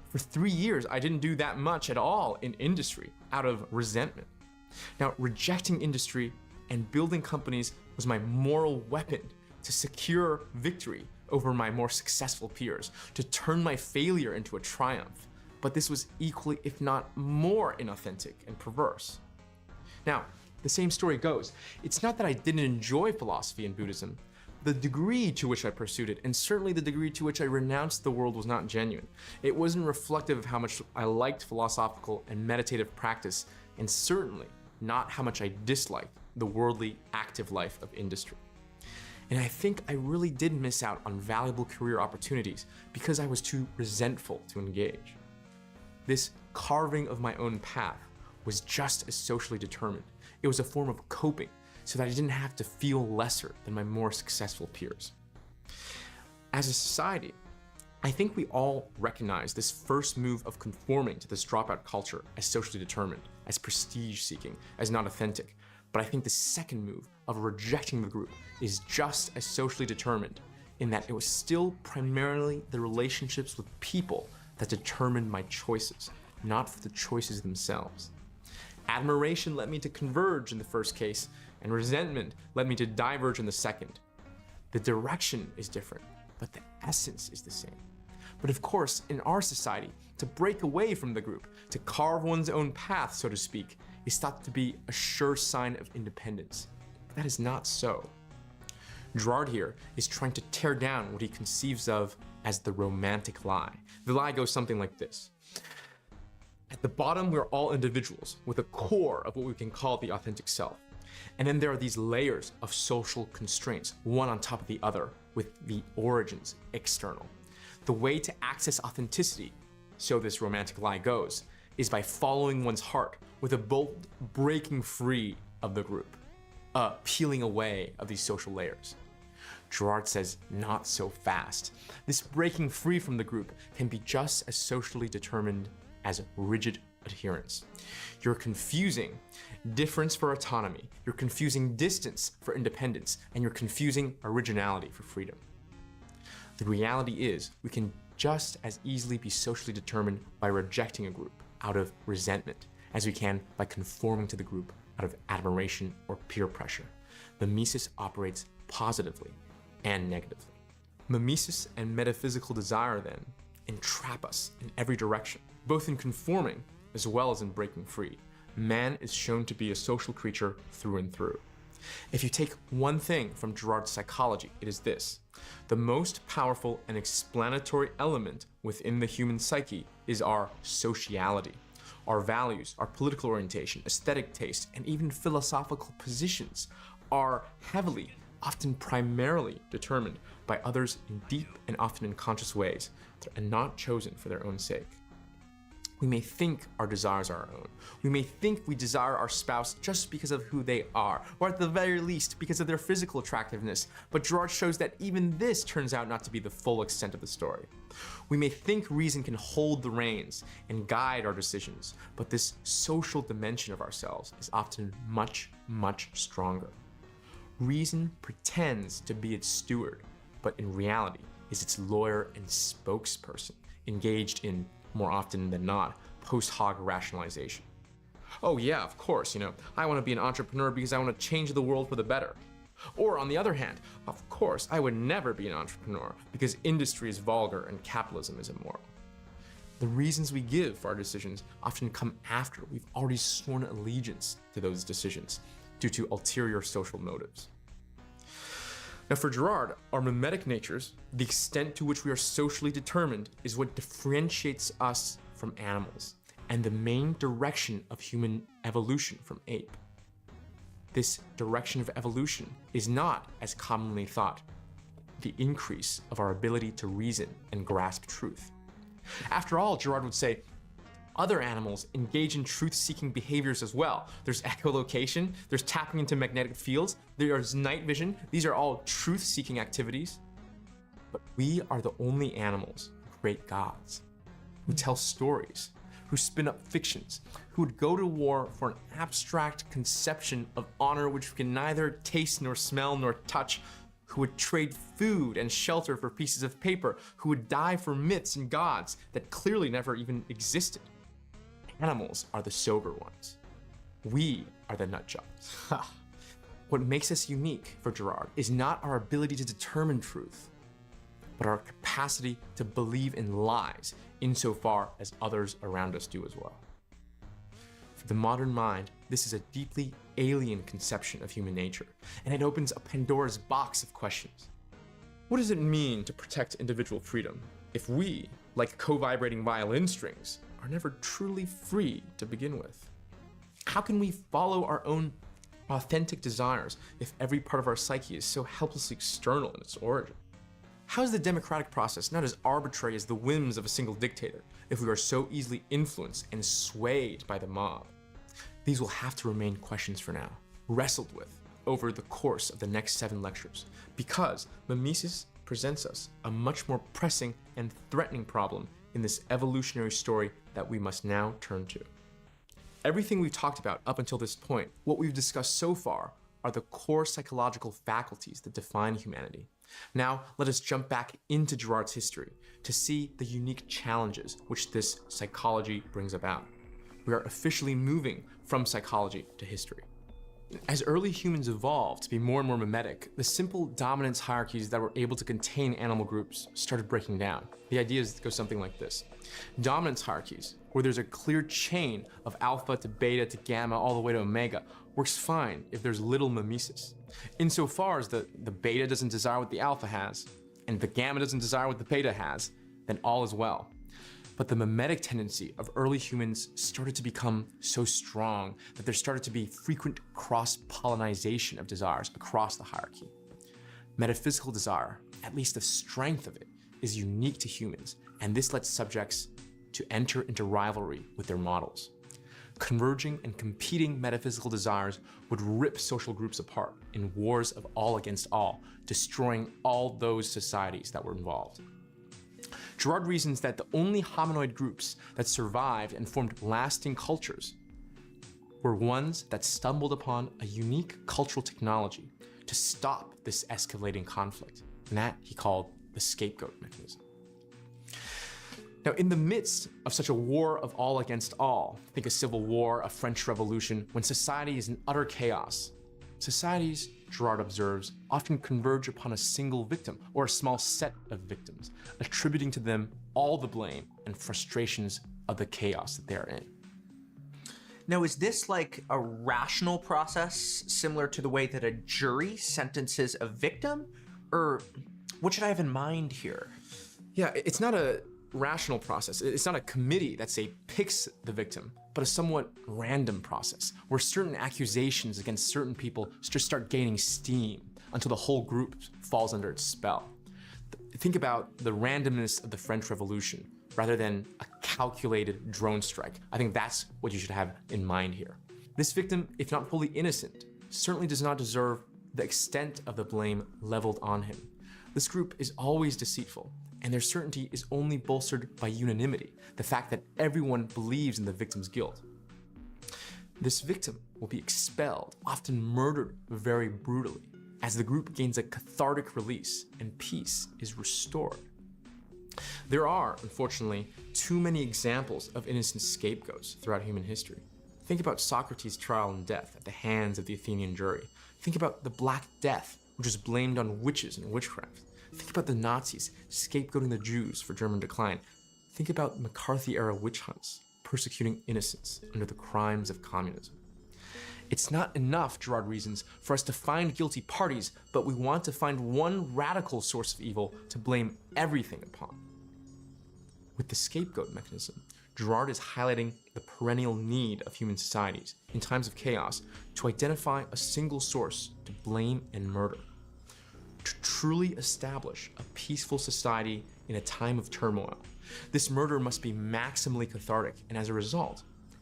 For 3 years, I didn't do that much at all in industry out of resentment. Now, rejecting industry and building companies was my moral weapon to secure victory over my more successful peers, to turn my failure into a triumph. But this was equally, if not more, inauthentic and perverse. Now, the same story goes. It's not that I didn't enjoy philosophy and Buddhism. The degree to which I pursued it, and certainly the degree to which I renounced the world, was not genuine. It wasn't reflective of how much I liked philosophical and meditative practice, and certainly not how much I disliked the worldly, active life of industry. And I think I really did miss out on valuable career opportunities because I was too resentful to engage. This carving of my own path was just as socially determined. It was a form of coping so that I didn't have to feel lesser than my more successful peers. As a society, I think we all recognize this first move of conforming to this dropout culture as socially determined, as prestige-seeking, as not authentic. But I think the second move of rejecting the group is just as socially determined, in that it was still primarily the relationships with people that determined my choices, not for the choices themselves. Admiration led me to converge in the first case, and resentment led me to diverge in the second. The direction is different, but the essence is the same. But of course, in our society, to break away from the group, to carve one's own path, so to speak, is thought to be a sure sign of independence. But that is not so. Girard here is trying to tear down what he conceives of as the romantic lie. The lie goes something like this. At the bottom, we're all individuals with a core of what we can call the authentic self. And then there are these layers of social constraints, one on top of the other, with the origins external. The way to access authenticity, so this romantic lie goes, is by following one's heart with a bold breaking free of the group, peeling away of these social layers. Girard says, not so fast. This breaking free from the group can be just as socially determined as rigid adherence. You're confusing difference for autonomy, you're confusing distance for independence, and you're confusing originality for freedom. The reality is, we can just as easily be socially determined by rejecting a group out of resentment as we can by conforming to the group out of admiration or peer pressure. Mimesis operates positively and negatively. Mimesis and metaphysical desire, then, entrap us in every direction, both in conforming as well as in breaking free. Man is shown to be a social creature through and through. If you take one thing from Girard's psychology, it is this. The most powerful and explanatory element within the human psyche is our sociality. Our values, our political orientation, aesthetic taste, and even philosophical positions are heavily, often primarily determined by others in deep and often unconscious ways, and not chosen for their own sake. We may think our desires are our own. We may think we desire our spouse just because of who they are, or at the very least because of their physical attractiveness, but Girard shows that even this turns out not to be the full extent of the story. We may think reason can hold the reins and guide our decisions, but this social dimension of ourselves is often much, much stronger. Reason pretends to be its steward, but in reality is its lawyer and spokesperson, engaged in, more often than not, post hoc rationalization. Oh yeah, of course, I want to be an entrepreneur because I want to change the world for the better. Or on the other hand, of course, I would never be an entrepreneur because industry is vulgar and capitalism is immoral. The reasons we give for our decisions often come after we've already sworn allegiance to those decisions due to ulterior social motives. Now for Girard, our mimetic natures, the extent to which we are socially determined, is what differentiates us from animals, and the main direction of human evolution from ape. This direction of evolution is not, as commonly thought, the increase of our ability to reason and grasp truth. After all, Girard would say, other animals engage in truth-seeking behaviors as well. There's echolocation, there's tapping into magnetic fields, there's night vision. These are all truth-seeking activities. But we are the only animals who create gods, who tell stories, who spin up fictions, who would go to war for an abstract conception of honor which we can neither taste nor smell nor touch, who would trade food and shelter for pieces of paper, who would die for myths and gods that clearly never even existed. Animals are the sober ones. We are the nut jobs. What makes us unique for Girard is not our ability to determine truth, but our capacity to believe in lies insofar as others around us do as well. For the modern mind, this is a deeply alien conception of human nature, and it opens a Pandora's box of questions. What does it mean to protect individual freedom if we, like co-vibrating violin strings, are never truly free to begin with? How can we follow our own authentic desires if every part of our psyche is so helplessly external in its origin? How is the democratic process not as arbitrary as the whims of a single dictator if we are so easily influenced and swayed by the mob? These will have to remain questions for now, wrestled with over the course of the next 7 lectures, because mimesis presents us a much more pressing and threatening problem in this evolutionary story that we must now turn to. Everything we've talked about up until this point, what we've discussed so far, are the core psychological faculties that define humanity. Now, let us jump back into Girard's history to see the unique challenges which this psychology brings about. We are officially moving from psychology to history. As early humans evolved to be more and more mimetic, the simple dominance hierarchies that were able to contain animal groups started breaking down. The ideas go something like this. Dominance hierarchies, where there's a clear chain of alpha to beta to gamma all the way to omega, works fine if there's little mimesis. Insofar as the beta doesn't desire what the alpha has, and the gamma doesn't desire what the beta has, then all is well. But the mimetic tendency of early humans started to become so strong that there started to be frequent cross-pollinization of desires across the hierarchy. Metaphysical desire, at least the strength of it, is unique to humans, and this led subjects to enter into rivalry with their models. Converging and competing metaphysical desires would rip social groups apart in wars of all against all, destroying all those societies that were involved. Girard reasons that the only hominoid groups that survived and formed lasting cultures were ones that stumbled upon a unique cultural technology to stop this escalating conflict, and that he called the scapegoat mechanism. Now, in the midst of such a war of all against all, think a civil war, a French Revolution, when society is in utter chaos, societies, Girard observes, often converge upon a single victim or a small set of victims, attributing to them all the blame and frustrations of the chaos that they are in. Now, is this like a rational process similar to the way that a jury sentences a victim? Or what should I have in mind here? Yeah, it's not a rational process. It's not a committee that, say, picks the victim, but a somewhat random process where certain accusations against certain people just start gaining steam until the whole group falls under its spell. Think about the randomness of the French Revolution rather than a calculated drone strike. I think that's what you should have in mind here. This victim, if not fully innocent, certainly does not deserve the extent of the blame leveled on him. This group is always deceitful, and their certainty is only bolstered by unanimity, the fact that everyone believes in the victim's guilt. This victim will be expelled, often murdered very brutally, as the group gains a cathartic release and peace is restored. There are, unfortunately, too many examples of innocent scapegoats throughout human history. Think about Socrates' trial and death at the hands of the Athenian jury. Think about the Black Death, which was blamed on witches and witchcraft. Think about the Nazis scapegoating the Jews for German decline. Think about McCarthy-era witch hunts persecuting innocents under the crimes of communism. It's not enough, Girard reasons, for us to find guilty parties, but we want to find one radical source of evil to blame everything upon. With the scapegoat mechanism, Girard is highlighting the perennial need of human societies in times of chaos to identify a single source to blame and murder. To truly establish a peaceful society in a time of turmoil, this murder must be maximally cathartic and as a result,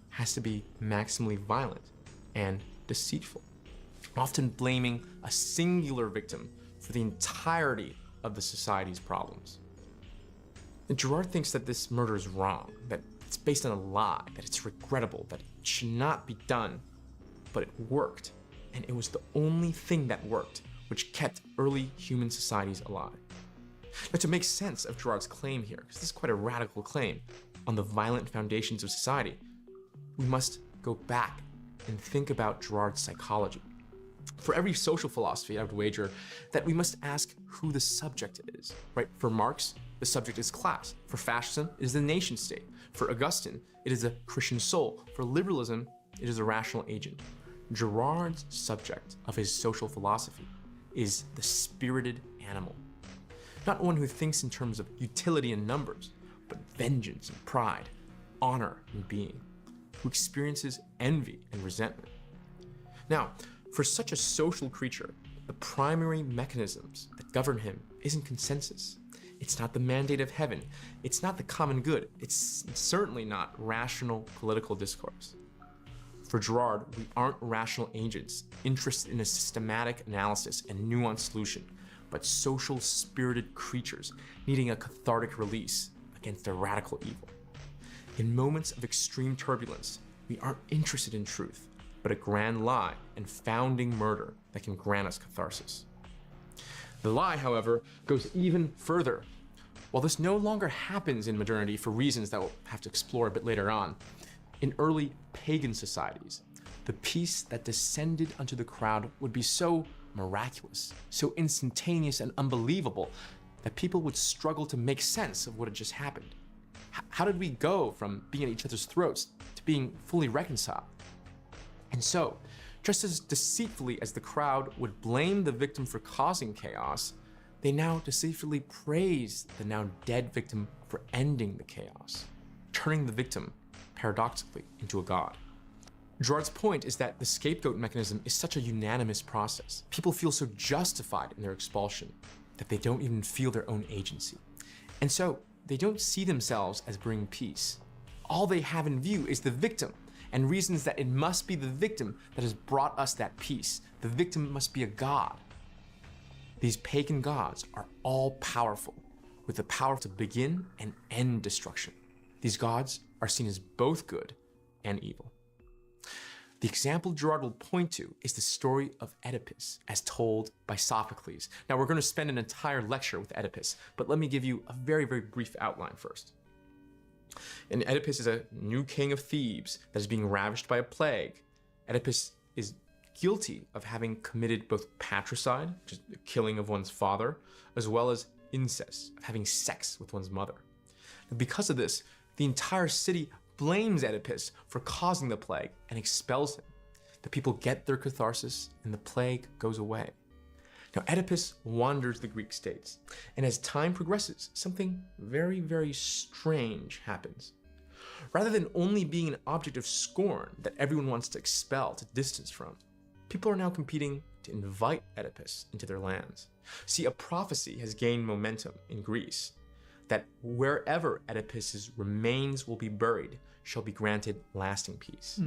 has to be maximally violent and deceitful, often blaming a singular victim for the entirety of the society's problems. And Girard thinks that this murder is wrong, that it's based on a lie, that it's regrettable, that it should not be done, but it worked, and it was the only thing that worked, which kept early human societies alive. Now, to make sense of Girard's claim here, because this is quite a radical claim on the violent foundations of society, we must go back and think about Girard's psychology. For every social philosophy, I would wager that we must ask who the subject is, right? For Marx, the subject is class. For fascism, it is the nation state. For Augustine, it is a Christian soul. For liberalism, it is a rational agent. Girard's subject of his social philosophy is the spirited animal. Not one who thinks in terms of utility and numbers, but vengeance and pride, honor and being, who experiences envy and resentment. Now, for such a social creature, the primary mechanisms that govern him isn't consensus. It's not the mandate of heaven. It's not the common good. It's certainly not rational political discourse. For Girard, we aren't rational agents interested in a systematic analysis and nuanced solution. but social spirited creatures needing a cathartic release against a radical evil. In moments of extreme turbulence, we aren't interested in truth, but a grand lie and founding murder that can grant us catharsis. The lie, however, goes even further. While this no longer happens in modernity for reasons that we'll have to explore a bit later on, in early pagan societies, the peace that descended unto the crowd would be so miraculous, so instantaneous and unbelievable that people would struggle to make sense of what had just happened. How did we go from being at each other's throats to being fully reconciled? And so, just as deceitfully as the crowd would blame the victim for causing chaos, they now deceitfully praise the now dead victim for ending the chaos, turning the victim, paradoxically, into a god. Girard's point is that the scapegoat mechanism is such a unanimous process. People feel so justified in their expulsion that they don't even feel their own agency. And so, they don't see themselves as bringing peace. All they have in view is the victim, and reasons that it must be the victim that has brought us that peace. The victim must be a god. These pagan gods are all powerful, with the power to begin and end destruction. These gods are seen as both good and evil. The example Girard will point to is the story of Oedipus, as told by Sophocles. Now, we're going to spend an entire lecture with Oedipus, but let me give you a very, very brief outline first. And Oedipus is a new king of Thebes that is being ravished by a plague. Oedipus is guilty of having committed both patricide, which is the killing of one's father, as well as incest, of having sex with one's mother. And because of this, the entire city blames Oedipus for causing the plague and expels him. The people get their catharsis and the plague goes away. Now, Oedipus wanders the Greek states, and as time progresses, something very, very strange happens. Rather than only being an object of scorn that everyone wants to expel, to distance from, people are now competing to invite Oedipus into their lands. See, a prophecy has gained momentum in Greece that wherever Oedipus's remains will be buried shall be granted lasting peace.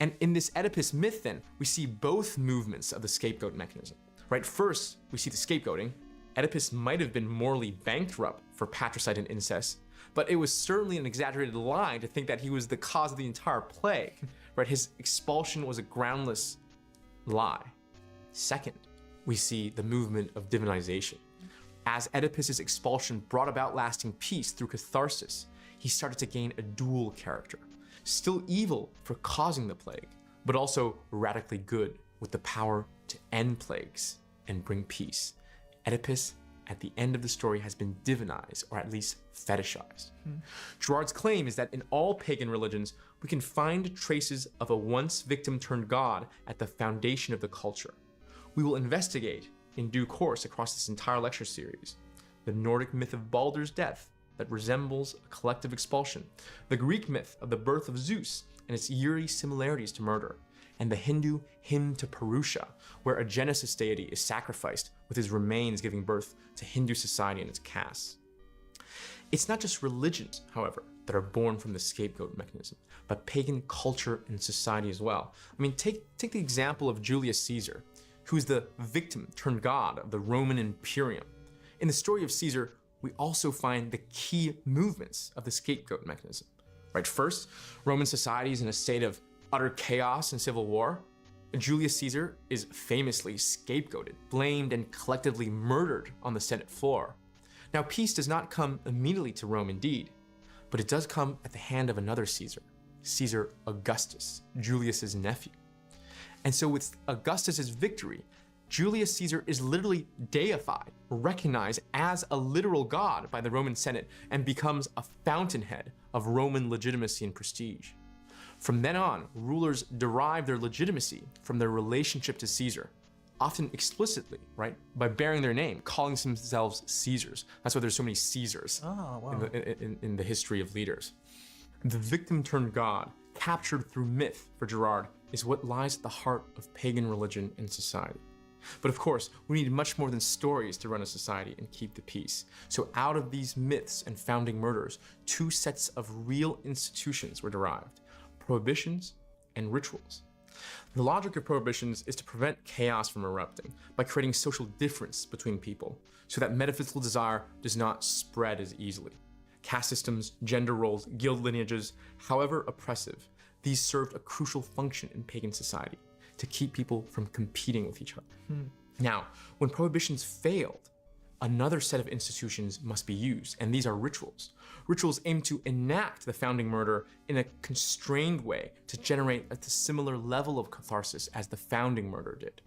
And in this Oedipus myth, then, we see both movements of the scapegoat mechanism. Right, first, we see the scapegoating. Oedipus might have been morally bankrupt for patricide and incest, but it was certainly an exaggerated lie to think that he was the cause of the entire plague. Right, his expulsion was a groundless lie. Second, we see the movement of divinization. As Oedipus's expulsion brought about lasting peace through catharsis, he started to gain a dual character. Still evil for causing the plague, but also radically good with the power to end plagues and bring peace. Oedipus, at the end of the story, has been divinized, or at least fetishized. Girard's claim is that in all pagan religions, we can find traces of a once victim turned god at the foundation of the culture. We will investigate in due course across this entire lecture series the Nordic myth of Baldur's death that resembles a collective expulsion, the Greek myth of the birth of Zeus and its eerie similarities to murder, and the Hindu hymn to Purusha, where a Genesis deity is sacrificed with his remains giving birth to Hindu society and its castes. It's not just religions, however, that are born from the scapegoat mechanism, but pagan culture and society as well. I mean, take the example of Julius Caesar, who's the victim turned god of the Roman Imperium. In the story of Caesar, we also find the key movements of the scapegoat mechanism. Right, first, Roman society is in a state of utter chaos and civil war. Julius Caesar is famously scapegoated, blamed, and collectively murdered on the Senate floor. Now, peace does not come immediately to Rome indeed, but it does come at the hand of another Caesar, Caesar Augustus, Julius's nephew. And so with Augustus's victory, Julius Caesar is literally deified, recognized as a literal god by the Roman Senate, and becomes a fountainhead of Roman legitimacy and prestige. From then on, rulers derive their legitimacy from their relationship to Caesar, often explicitly, right, by bearing their name, calling themselves Caesars. That's why there's so many Caesars in the history of leaders. The victim turned god, captured through myth for Girard, is what lies at the heart of pagan religion and society. But of course, we need much more than stories to run a society and keep the peace. So out of these myths and founding murders, two sets of real institutions were derived: prohibitions and rituals. The logic of prohibitions is to prevent chaos from erupting by creating social difference between people so that metaphysical desire does not spread as easily. Caste systems, gender roles, guild lineages, however oppressive, these served a crucial function in pagan society to keep people from competing with each other. Now, when prohibitions failed, another set of institutions must be used, and these are rituals. Rituals aim to enact the founding murder in a constrained way to generate a similar level of catharsis as the founding murder did.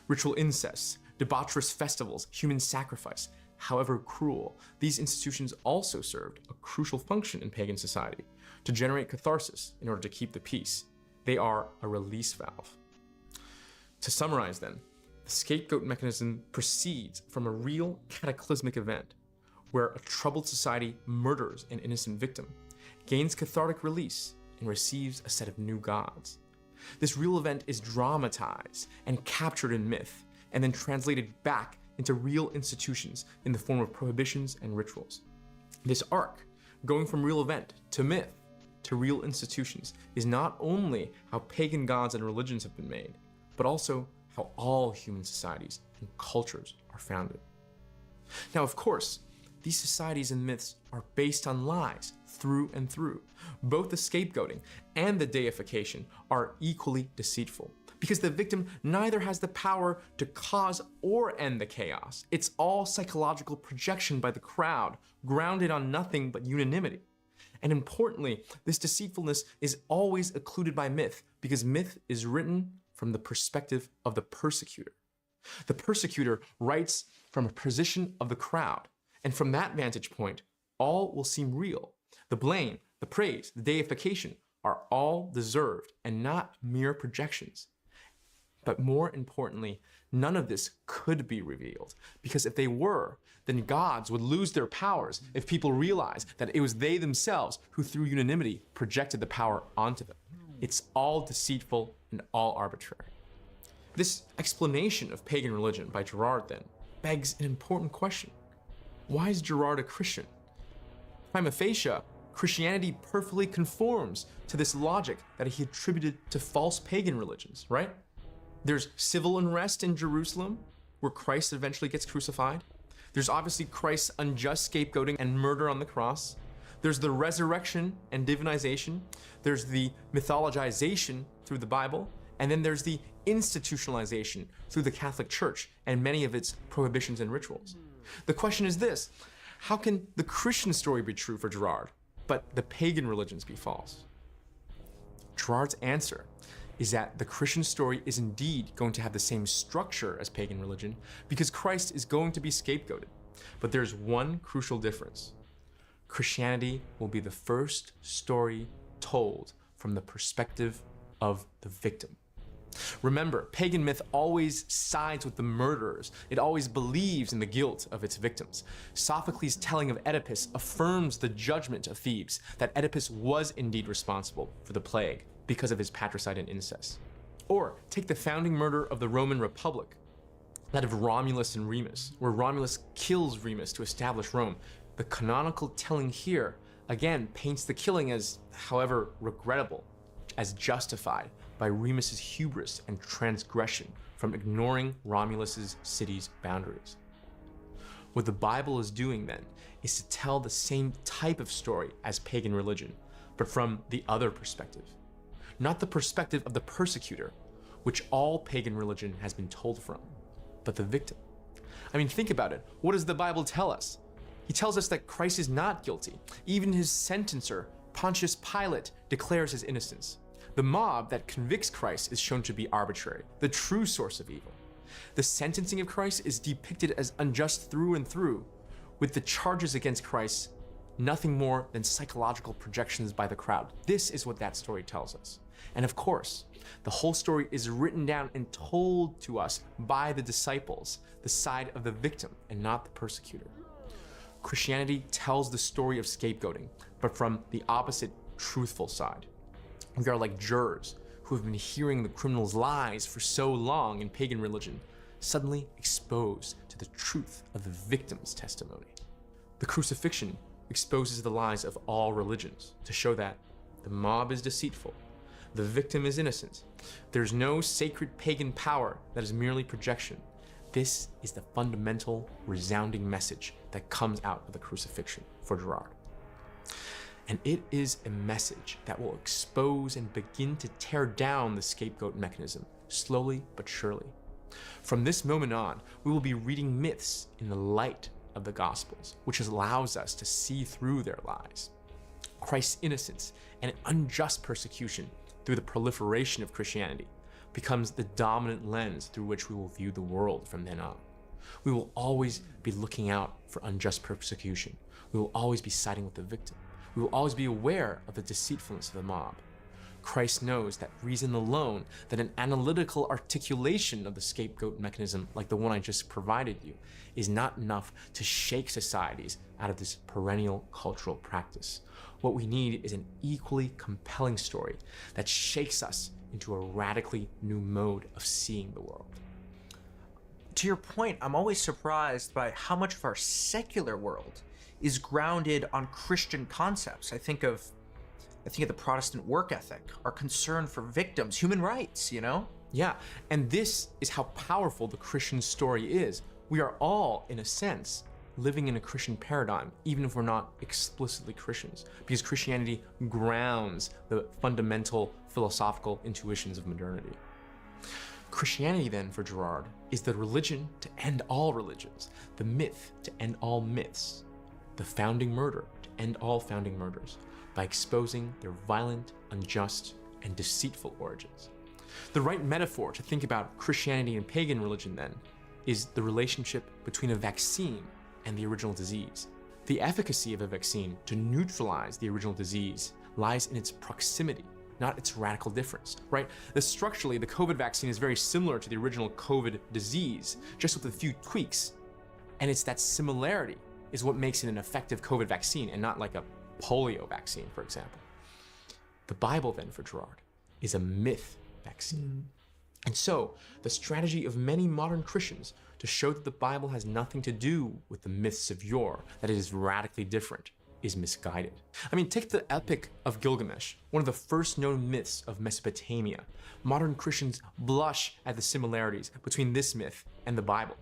Ritual incest, debaucherous festivals, human sacrifice, however cruel, these institutions also served a crucial function in pagan society to generate catharsis in order to keep the peace. They are a release valve. To summarize then, the scapegoat mechanism proceeds from a real cataclysmic event where a troubled society murders an innocent victim, gains cathartic release, and receives a set of new gods. This real event is dramatized and captured in myth, and then translated back into real institutions in the form of prohibitions and rituals. This arc, going from real event to myth to real institutions, is not only how pagan gods and religions have been made, but also how all human societies and cultures are founded. Now, of course, these societies and myths are based on lies through and through. Both the scapegoating and the deification are equally deceitful because the victim neither has the power to cause or end the chaos. It's all psychological projection by the crowd, grounded on nothing but unanimity. And importantly, this deceitfulness is always occluded by myth because myth is written from the perspective of the persecutor. The persecutor writes from a position of the crowd, and from that vantage point, all will seem real. The blame, the praise, the deification are all deserved and not mere projections. But more importantly, none of this could be revealed, because if they were, then gods would lose their powers if people realized that it was they themselves who, through unanimity, projected the power onto them. It's all deceitful and all arbitrary. This explanation of pagan religion by Girard, then, begs an important question. Why is Girard a Christian? Prima facie, Christianity perfectly conforms to this logic that he attributed to false pagan religions, right? There's civil unrest in Jerusalem, where Christ eventually gets crucified. There's obviously Christ's unjust scapegoating and murder on the cross. There's the resurrection and divinization. There's the mythologization through the Bible. And then there's the institutionalization through the Catholic Church and many of its prohibitions and rituals. The question is this: how can the Christian story be true for Girard, but the pagan religions be false? Girard's answer is that the Christian story is indeed going to have the same structure as pagan religion because Christ is going to be scapegoated. But there's one crucial difference. Christianity will be the first story told from the perspective of the victim. Remember, pagan myth always sides with the murderers. It always believes in the guilt of its victims. Sophocles' telling of Oedipus affirms the judgment of Thebes, that Oedipus was indeed responsible for the plague because of his patricide and incest. Or take the founding murder of the Roman Republic, that of Romulus and Remus, where Romulus kills Remus to establish Rome. The canonical telling here, again, paints the killing as, however regrettable, as justified by Remus's hubris and transgression from ignoring Romulus's city's boundaries. What the Bible is doing then is to tell the same type of story as pagan religion, but from the other perspective. Not the perspective of the persecutor, which all pagan religion has been told from, but the victim. I mean, think about it. What does the Bible tell us? He tells us that Christ is not guilty. Even his sentencer, Pontius Pilate, declares his innocence. The mob that convicts Christ is shown to be arbitrary, the true source of evil. The sentencing of Christ is depicted as unjust through and through, with the charges against Christ nothing more than psychological projections by the crowd. This is what that story tells us. And of course, the whole story is written down and told to us by the disciples, the side of the victim and not the persecutor. Christianity tells the story of scapegoating, but from the opposite, truthful side. We are like jurors who have been hearing the criminal's lies for so long in pagan religion, suddenly exposed to the truth of the victim's testimony. The crucifixion exposes the lies of all religions to show that the mob is deceitful, the victim is innocent, There's no sacred pagan power that is merely projection. This is the fundamental, resounding message that comes out of the crucifixion for Girard. And it is a message that will expose and begin to tear down the scapegoat mechanism, slowly but surely. From this moment on, we will be reading myths in the light of the Gospels, which allows us to see through their lies. Christ's innocence and unjust persecution through the proliferation of Christianity becomes the dominant lens through which we will view the world from then on. We will always be looking out for unjust persecution. We will always be siding with the victim. We will always be aware of the deceitfulness of the mob. Christ knows that reason alone, that an analytical articulation of the scapegoat mechanism like the one I just provided you, is not enough to shake societies out of this perennial cultural practice. What we need is an equally compelling story that shakes us into a radically new mode of seeing the world. To your point, I'm always surprised by how much of our secular world is grounded on Christian concepts. I think of the Protestant work ethic, our concern for victims, human rights, Yeah, and this is how powerful the Christian story is. We are all, in a sense, living in a Christian paradigm, even if we're not explicitly Christians, because Christianity grounds the fundamental philosophical intuitions of modernity. Christianity, then, for Girard, is the religion to end all religions, the myth to end all myths, the founding murder to end all founding murders, by exposing their violent, unjust, and deceitful origins. The right metaphor to think about Christianity and pagan religion, then, is the relationship between a vaccine and the original disease. The efficacy of a vaccine to neutralize the original disease lies in its proximity, not its radical difference, right? Structurally, the COVID vaccine is very similar to the original COVID disease, just with a few tweaks. And it's that similarity is what makes it an effective COVID vaccine and not like a polio vaccine, for example. The Bible, then, for Girard, is a myth vaccine. And so, the strategy of many modern Christians to show that the Bible has nothing to do with the myths of yore, that it is radically different, is misguided. I mean, take the Epic of Gilgamesh, one of the first known myths of Mesopotamia. Modern Christians blush at the similarities between this myth and the Bible,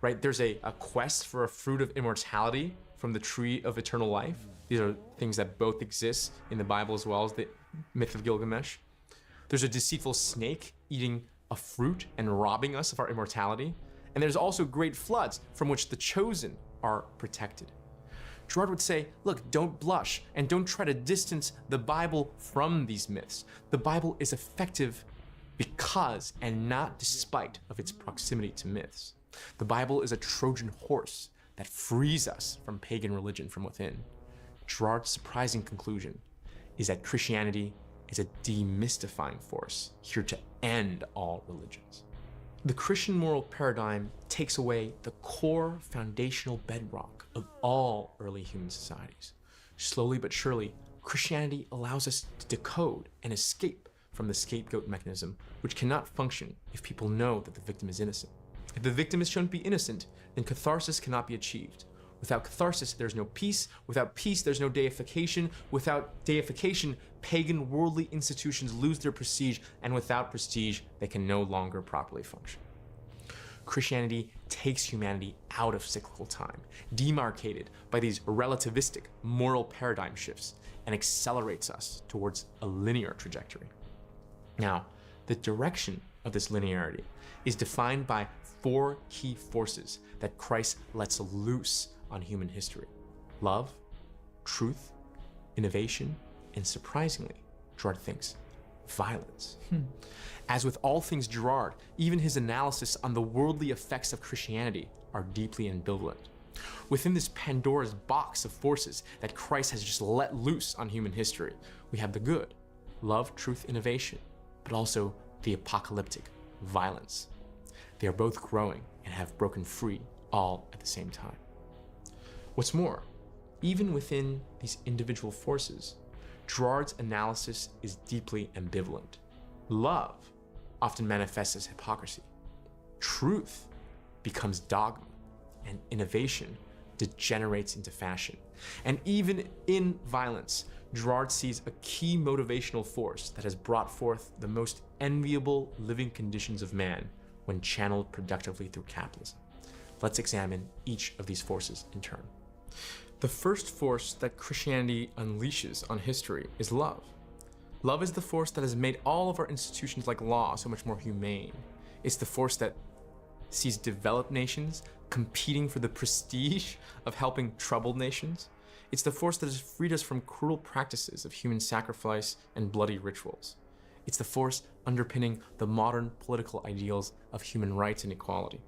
right? There's a quest for a fruit of immortality from the tree of eternal life. These are things that both exist in the Bible as well as the myth of Gilgamesh. There's a deceitful snake eating a fruit and robbing us of our immortality. And there's also great floods from which the chosen are protected. Girard would say, look, don't blush and don't try to distance the Bible from these myths. The Bible is effective because and not despite of its proximity to myths. The Bible is a Trojan horse that frees us from pagan religion from within. Girard's surprising conclusion is that Christianity is a demystifying force here to end all religions. The Christian moral paradigm takes away the core foundational bedrock of all early human societies. Slowly but surely, Christianity allows us to decode and escape from the scapegoat mechanism, which cannot function if people know that the victim is innocent. If the victim is shown to be innocent, then catharsis cannot be achieved. Without catharsis, there's no peace. Without peace, there's no deification. Without deification, pagan worldly institutions lose their prestige, and without prestige, they can no longer properly function. Christianity takes humanity out of cyclical time, demarcated by these relativistic moral paradigm shifts, and accelerates us towards a linear trajectory. Now, the direction of this linearity is defined by four key forces that Christ lets loose on human history: love, truth, innovation, and surprisingly, Girard thinks, violence. As with all things Girard, even his analysis on the worldly effects of Christianity are deeply ambivalent. Within this Pandora's box of forces that Christ has just let loose on human history, we have the good, love, truth, innovation, but also the apocalyptic, violence. They are both growing and have broken free all at the same time. What's more, even within these individual forces, Girard's analysis is deeply ambivalent. Love often manifests as hypocrisy. Truth becomes dogma, and innovation degenerates into fashion. And even in violence, Girard sees a key motivational force that has brought forth the most enviable living conditions of man when channeled productively through capitalism. Let's examine each of these forces in turn. The first force that Christianity unleashes on history is love. Love is the force that has made all of our institutions like law so much more humane. It's the force that sees developed nations competing for the prestige of helping troubled nations. It's the force that has freed us from cruel practices of human sacrifice and bloody rituals. It's the force underpinning the modern political ideals of human rights and equality.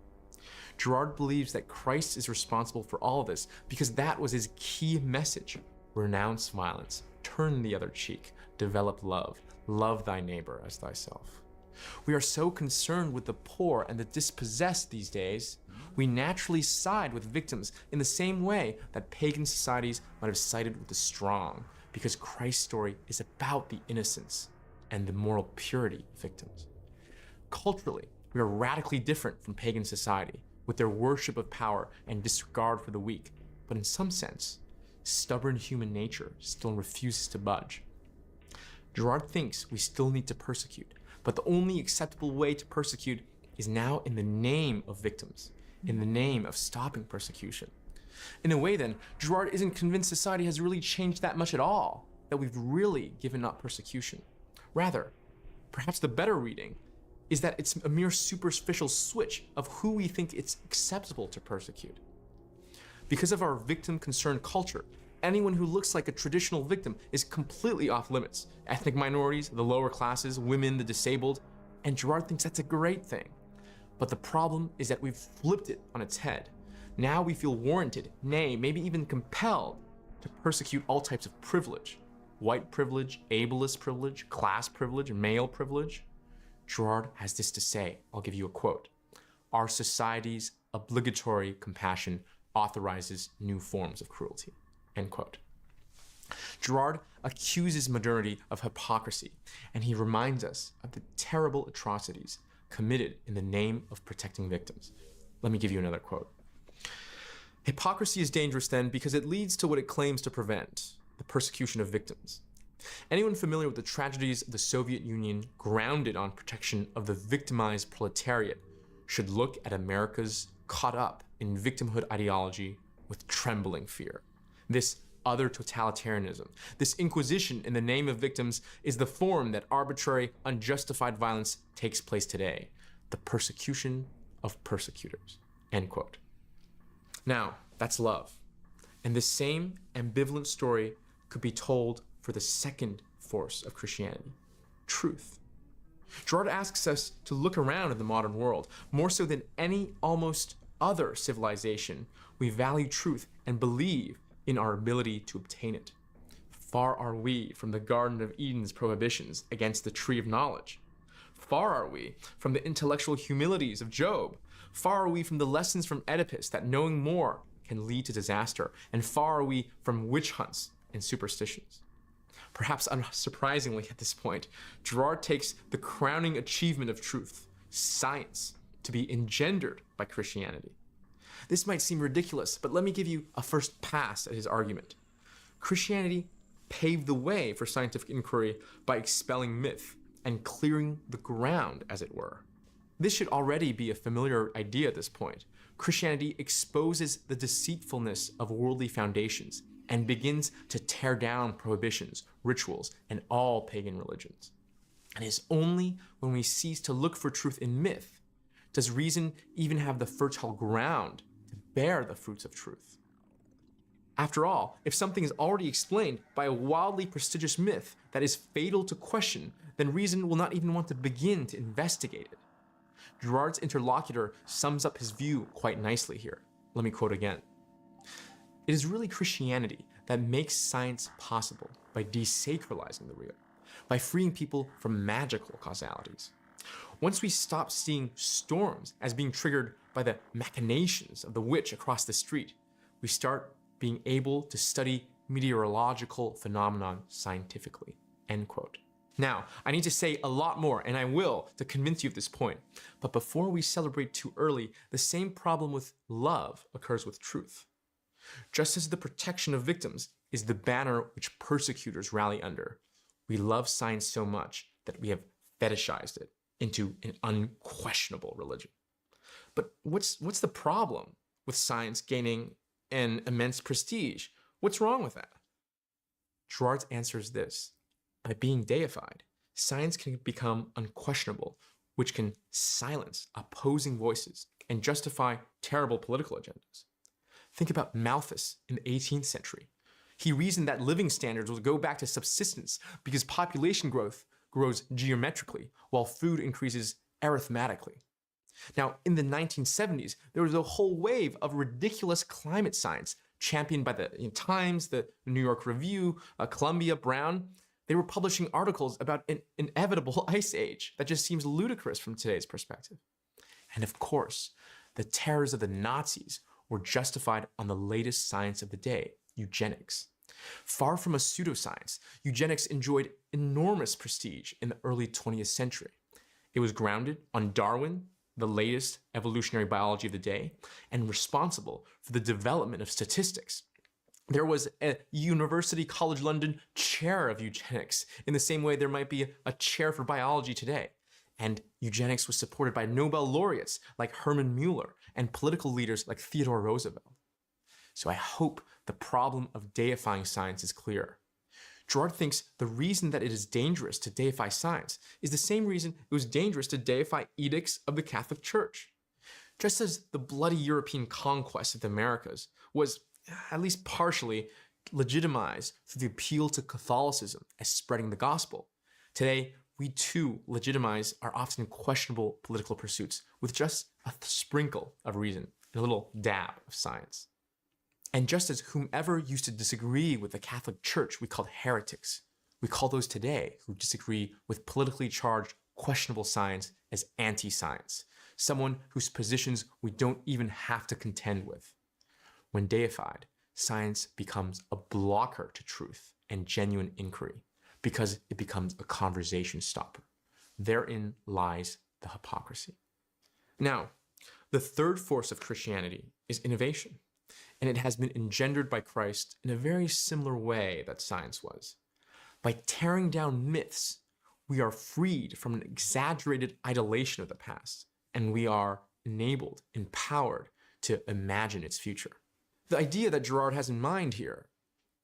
Girard believes that Christ is responsible for all of this because that was his key message. Renounce violence, turn the other cheek, develop love, love thy neighbor as thyself. We are so concerned with the poor and the dispossessed these days, we naturally side with victims in the same way that pagan societies might have sided with the strong, because Christ's story is about the innocence and the moral purity of victims. Culturally, we are radically different from pagan society, with their worship of power and disregard for the weak, but in some sense, stubborn human nature still refuses to budge. Girard thinks we still need to persecute, but the only acceptable way to persecute is now in the name of victims, in the name of stopping persecution. In a way then, Girard isn't convinced society has really changed that much at all, that we've really given up persecution. Rather, perhaps the better reading is that it's a mere superficial switch of who we think it's acceptable to persecute. Because of our victim-concerned culture, anyone who looks like a traditional victim is completely off limits. Ethnic minorities, the lower classes, women, the disabled, and Girard thinks that's a great thing. But the problem is that we've flipped it on its head. Now we feel warranted, nay, maybe even compelled, to persecute all types of privilege. White privilege, ableist privilege, class privilege, male privilege. Girard has this to say, I'll give you a quote. Our society's obligatory compassion authorizes new forms of cruelty, end quote. Girard accuses modernity of hypocrisy, and he reminds us of the terrible atrocities committed in the name of protecting victims. Let me give you another quote. Hypocrisy is dangerous then because it leads to what it claims to prevent, the persecution of victims. Anyone familiar with the tragedies of the Soviet Union grounded on protection of the victimized proletariat should look at America's caught up in victimhood ideology with trembling fear. This other totalitarianism, this inquisition in the name of victims, is the form that arbitrary, unjustified violence takes place today, the persecution of persecutors, end quote. Now, that's love. And this same ambivalent story could be told for the second force of Christianity, truth. Girard asks us to look around in the modern world. More so than any almost other civilization, we value truth and believe in our ability to obtain it. Far are we from the Garden of Eden's prohibitions against the tree of knowledge. Far are we from the intellectual humilities of Job. Far are we from the lessons from Oedipus that knowing more can lead to disaster. And far are we from witch hunts and superstitions. Perhaps unsurprisingly at this point, Girard takes the crowning achievement of truth, science, to be engendered by Christianity. This might seem ridiculous, but let me give you a first pass at his argument. Christianity paved the way for scientific inquiry by expelling myth and clearing the ground, as it were. This should already be a familiar idea at this point. Christianity exposes the deceitfulness of worldly foundations and begins to tear down prohibitions, rituals, and all pagan religions. And it is only when we cease to look for truth in myth does reason even have the fertile ground to bear the fruits of truth. After all, if something is already explained by a wildly prestigious myth that is fatal to question, then reason will not even want to begin to investigate it. Girard's interlocutor sums up his view quite nicely here. Let me quote again. It is really Christianity that makes science possible by desacralizing the real, by freeing people from magical causalities. Once we stop seeing storms as being triggered by the machinations of the witch across the street, we start being able to study meteorological phenomenon scientifically, end quote. Now, I need to say a lot more, and I will, to convince you of this point. But before we celebrate too early, the same problem with love occurs with truth. Just as the protection of victims is the banner which persecutors rally under, we love science so much that we have fetishized it into an unquestionable religion. But what's the problem with science gaining an immense prestige? What's wrong with that? Girard's answer is this: by being deified, science can become unquestionable, which can silence opposing voices and justify terrible political agendas. Think about Malthus in the 18th century. He reasoned that living standards would go back to subsistence because population growth grows geometrically while food increases arithmetically. Now, in the 1970s, there was a whole wave of ridiculous climate science championed by the Times, the New York Review, Columbia, Brown. They were publishing articles about an inevitable ice age that just seems ludicrous from today's perspective. And of course, the terrors of the Nazis were justified on the latest science of the day, eugenics. Far from a pseudoscience, eugenics enjoyed enormous prestige in the early 20th century. It was grounded on Darwin, the latest evolutionary biology of the day, and responsible for the development of statistics. There was a University College London chair of eugenics, in the same way there might be a chair for biology today. And eugenics was supported by Nobel laureates like Hermann Muller and political leaders like Theodore Roosevelt. So I hope the problem of deifying science is clear. Girard thinks the reason that it is dangerous to deify science is the same reason it was dangerous to deify edicts of the Catholic Church. Just as the bloody European conquest of the Americas was, at least partially, legitimized through the appeal to Catholicism as spreading the gospel, today we too legitimize our often questionable political pursuits with just a sprinkle of reason and a little dab of science. And just as whomever used to disagree with the Catholic Church we called heretics, we call those today who disagree with politically charged, questionable science as anti-science, someone whose positions we don't even have to contend with. When deified, science becomes a blocker to truth and genuine inquiry because it becomes a conversation stopper. Therein lies the hypocrisy. Now, the third force of Christianity is innovation. And it has been engendered by Christ in a very similar way that science was. By tearing down myths, we are freed from an exaggerated idolation of the past, and we are enabled, empowered to imagine its future. The idea that Girard has in mind here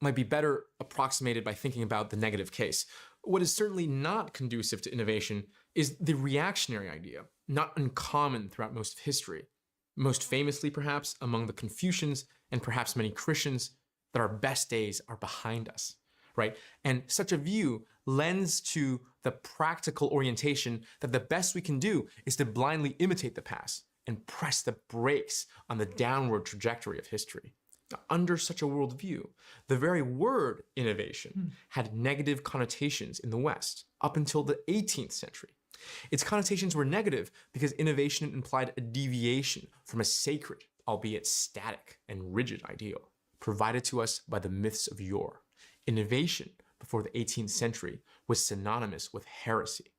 might be better approximated by thinking about the negative case. What is certainly not conducive to innovation is the reactionary idea, not uncommon throughout most of history. Most famously, perhaps, among the Confucians and perhaps many Christians, that our best days are behind us, right? And such a view lends to the practical orientation that the best we can do is to blindly imitate the past and press the brakes on the downward trajectory of history. Now, under such a worldview, the very word innovation had negative connotations in the West up until the 18th century. Its connotations were negative because innovation implied a deviation from a sacred, albeit static and rigid ideal, provided to us by the myths of yore. Innovation before the 18th century was synonymous with heresy.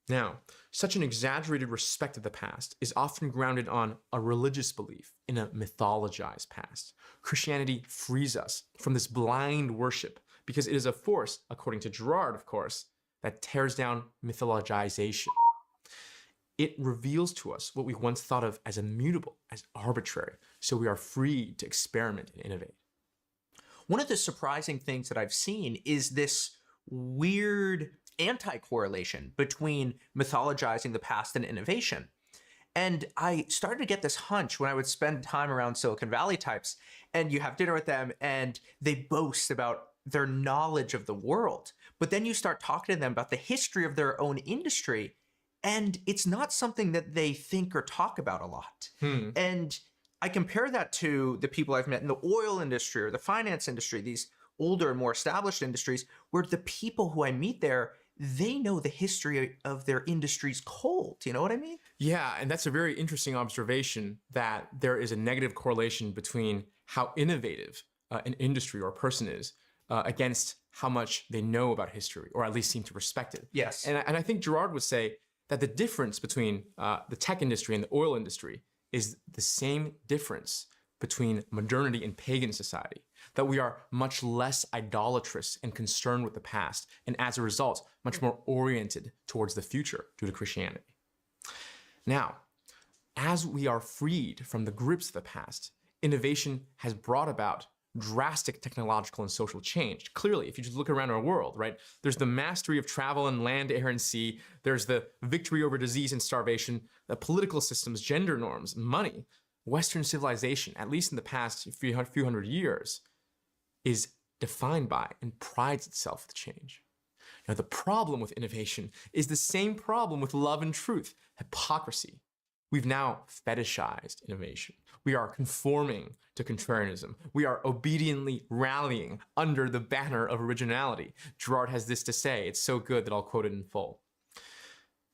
Now, such an exaggerated respect of the past is often grounded on a religious belief in a mythologized past. Christianity frees us from this blind worship because it is a force, according to Girard, of course, that tears down mythologization. It reveals to us what we once thought of as immutable, as arbitrary, so we are free to experiment and innovate. One of the surprising things that I've seen is this weird anti-correlation between mythologizing the past and innovation. And I started to get this hunch when I would spend time around Silicon Valley types, and you have dinner with them and they boast about their knowledge of the world. But then you start talking to them about the history of their own industry, and it's not something that they think or talk about a lot. And I compare that to the people I've met in the oil industry or the finance industry, these older and more established industries, where the people who I meet there, they know the history of their industries cold. You know what I mean? Yeah, and that's a very interesting observation that there is a negative correlation between how innovative an industry or a person is against how much they know about history, or at least seem to respect it. Yes. And I think Girard would say that the difference between the tech industry and the oil industry is the same difference between modernity and pagan society, that we are much less idolatrous and concerned with the past, and as a result, much more oriented towards the future due to Christianity. Now, as we are freed from the grips of the past, innovation has brought about drastic technological and social change. Clearly, if you just look around our world, right, there's the mastery of travel and land, air, and sea. There's the victory over disease and starvation, the political systems, gender norms, money. Western civilization, at least in the past few hundred years, is defined by and prides itself with change. Now, the problem with innovation is the same problem with love and truth, hypocrisy. We've now fetishized innovation. We are conforming to contrarianism. We are obediently rallying under the banner of originality. Girard has this to say. It's so good that I'll quote it in full.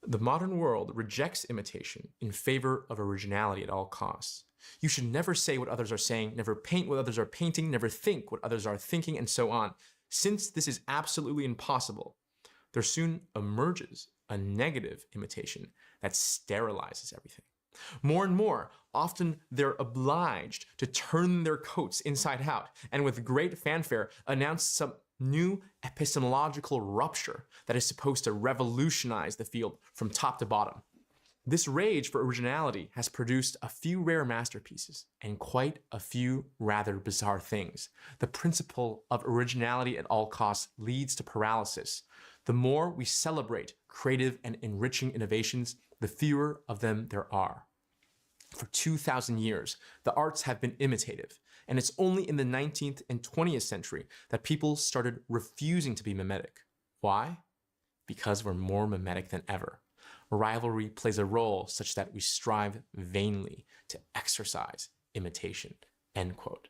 The modern world rejects imitation in favor of originality at all costs. You should never say what others are saying, never paint what others are painting, never think what others are thinking, and so on. Since this is absolutely impossible, there soon emerges a negative imitation that sterilizes everything. More and more, often they're obliged to turn their coats inside out and with great fanfare announce some new epistemological rupture that is supposed to revolutionize the field from top to bottom. This rage for originality has produced a few rare masterpieces and quite a few rather bizarre things. The principle of originality at all costs leads to paralysis. The more we celebrate creative and enriching innovations, the fewer of them there are. For 2,000 years, the arts have been imitative, and it's only in the 19th and 20th century that people started refusing to be mimetic. Why? Because we're more mimetic than ever. Rivalry plays a role such that we strive vainly to exercise imitation, end quote.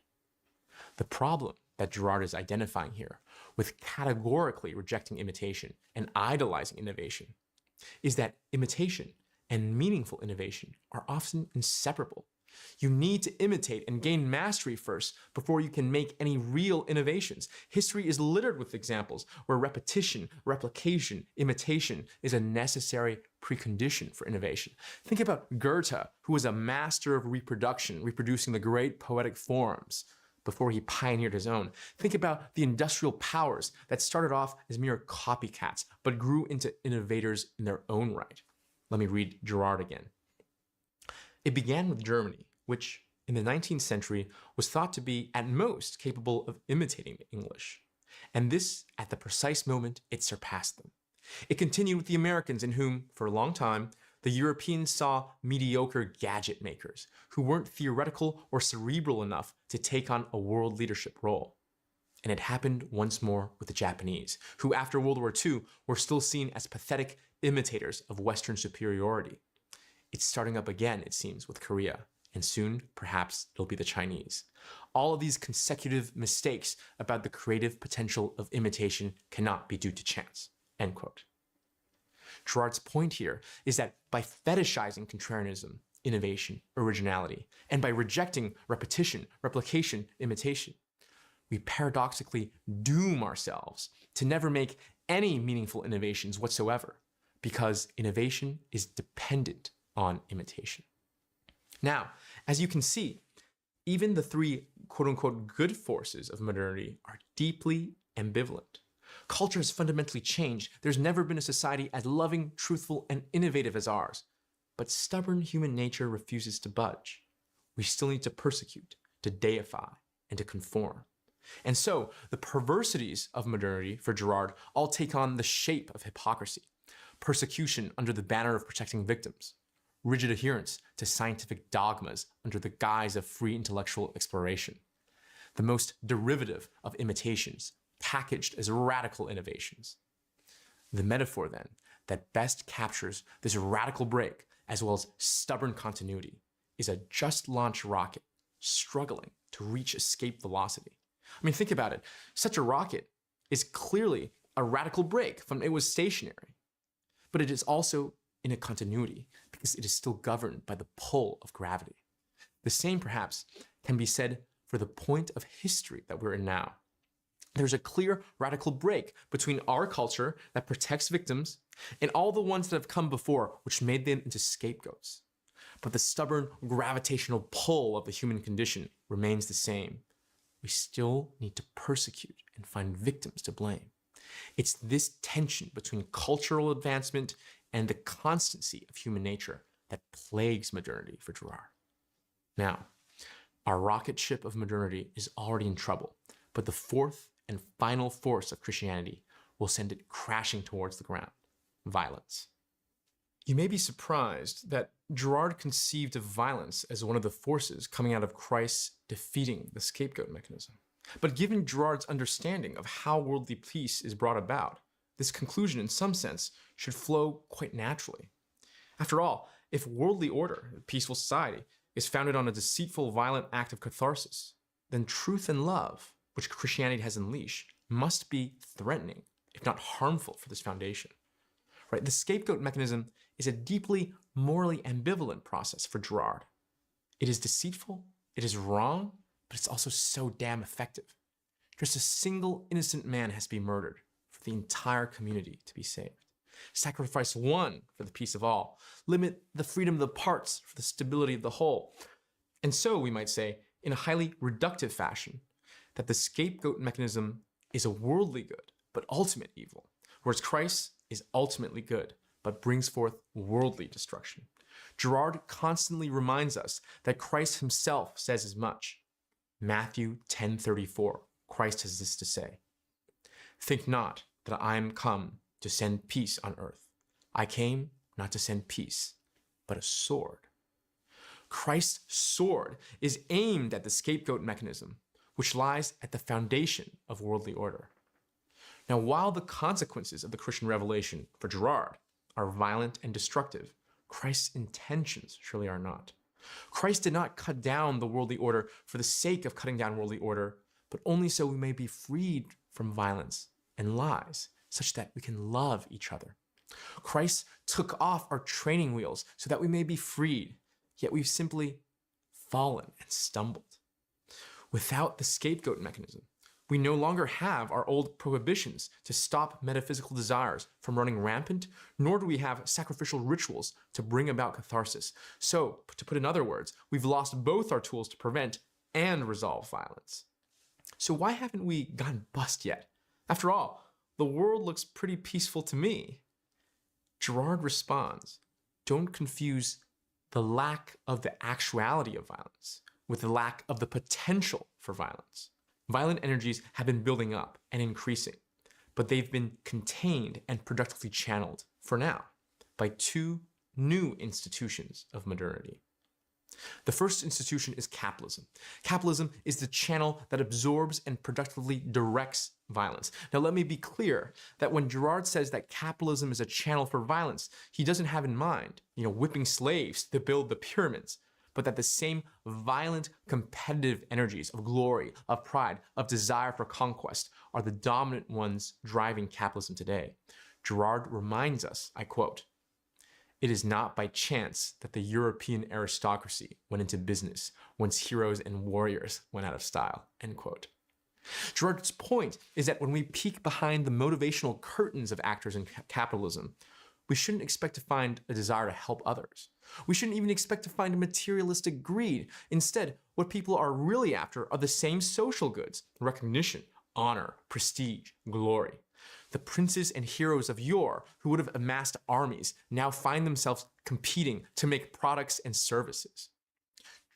The problem that Girard is identifying here, with categorically rejecting imitation and idolizing innovation, is that imitation and meaningful innovation are often inseparable. You need to imitate and gain mastery first before you can make any real innovations. History is littered with examples where repetition, replication, imitation is a necessary precondition for innovation. Think about Goethe, who was a master of reproduction, reproducing the great poetic forms before he pioneered his own. Think about the industrial powers that started off as mere copycats, but grew into innovators in their own right. Let me read Girard again. It began with Germany, which in the 19th century was thought to be at most capable of imitating the English. And this at the precise moment it surpassed them. It continued with the Americans, in whom, for a long time, the Europeans saw mediocre gadget makers who weren't theoretical or cerebral enough to take on a world leadership role. And it happened once more with the Japanese, who after World War II were still seen as pathetic imitators of Western superiority. It's starting up again, it seems, with Korea, and soon, perhaps, it'll be the Chinese. All of these consecutive mistakes about the creative potential of imitation cannot be due to chance, end quote. Girard's point here is that by fetishizing contrarianism, innovation, originality, and by rejecting repetition, replication, imitation, we paradoxically doom ourselves to never make any meaningful innovations whatsoever, because innovation is dependent on imitation. Now, as you can see, even the three quote-unquote good forces of modernity are deeply ambivalent. Culture has fundamentally changed. There's never been a society as loving, truthful, and innovative as ours. But stubborn human nature refuses to budge. We still need to persecute, to deify, and to conform. And so, the perversities of modernity, for Girard, all take on the shape of hypocrisy. Persecution under the banner of protecting victims. Rigid adherence to scientific dogmas under the guise of free intellectual exploration. The most derivative of imitations, packaged as radical innovations. The metaphor, then, that best captures this radical break, as well as stubborn continuity, is a just-launched rocket struggling to reach escape velocity. I mean, think about it. Such a rocket is clearly a radical break from it was stationary, but it is also in a continuity because it is still governed by the pull of gravity. The same, perhaps, can be said for the point of history that we're in now. There's a clear radical break between our culture that protects victims and all the ones that have come before, which made them into scapegoats. but the stubborn gravitational pull of the human condition remains the same. We still need to persecute and find victims to blame. It's this tension between cultural advancement and the constancy of human nature that plagues modernity for Girard. Now, our rocket ship of modernity is already in trouble, but the fourth and final force of Christianity will send it crashing towards the ground: violence. You may be surprised that Girard conceived of violence as one of the forces coming out of Christ defeating the scapegoat mechanism. But given Girard's understanding of how worldly peace is brought about, this conclusion, in some sense, should flow quite naturally. After all, if worldly order, a peaceful society, is founded on a deceitful, violent act of catharsis, then truth and love, which Christianity has unleashed, must be threatening, if not harmful, for this foundation. Right? The scapegoat mechanism is a deeply morally ambivalent process for Girard. It is deceitful, it is wrong, but it's also so damn effective. Just a single innocent man has to be murdered for the entire community to be saved. Sacrifice one for the peace of all. Limit the freedom of the parts for the stability of the whole. And so, we might say, in a highly reductive fashion, that the scapegoat mechanism is a worldly good, but ultimate evil, whereas Christ is ultimately good, but brings forth worldly destruction. Girard constantly reminds us that Christ himself says as much. Matthew 10:34, Christ has this to say: "Think not that I am come to send peace on earth. I came not to send peace, but a sword." Christ's sword is aimed at the scapegoat mechanism, which lies at the foundation of worldly order. Now, while the consequences of the Christian revelation for Girard are violent and destructive, Christ's intentions surely are not. Christ did not cut down the worldly order for the sake of cutting down worldly order, but only so we may be freed from violence and lies, such that we can love each other. Christ took off our training wheels so that we may be freed, yet we've simply fallen and stumbled. Without the scapegoat mechanism, we no longer have our old prohibitions to stop metaphysical desires from running rampant, nor do we have sacrificial rituals to bring about catharsis. So, to put in other words, we've lost both our tools to prevent and resolve violence. So why haven't we gone bust yet? After all, the world looks pretty peaceful to me. Girard responds, don't confuse the lack of the actuality of violence with the lack of the potential for violence. Violent energies have been building up and increasing, but they've been contained and productively channeled, for now, by two new institutions of modernity. The first institution is capitalism. Capitalism is the channel that absorbs and productively directs violence. Now, let me be clear that when Girard says that capitalism is a channel for violence, he doesn't have in mind, whipping slaves to build the pyramids, but that the same violent competitive energies of glory, of pride, of desire for conquest are the dominant ones driving capitalism today. Girard reminds us, I quote, "It is not by chance that the European aristocracy went into business once heroes and warriors went out of style," end quote. Girard's point is that when we peek behind the motivational curtains of actors in capitalism, we shouldn't expect to find a desire to help others. We shouldn't even expect to find a materialistic greed. Instead, what people are really after are the same social goods: recognition, honor, prestige, glory. The princes and heroes of yore who would have amassed armies now find themselves competing to make products and services.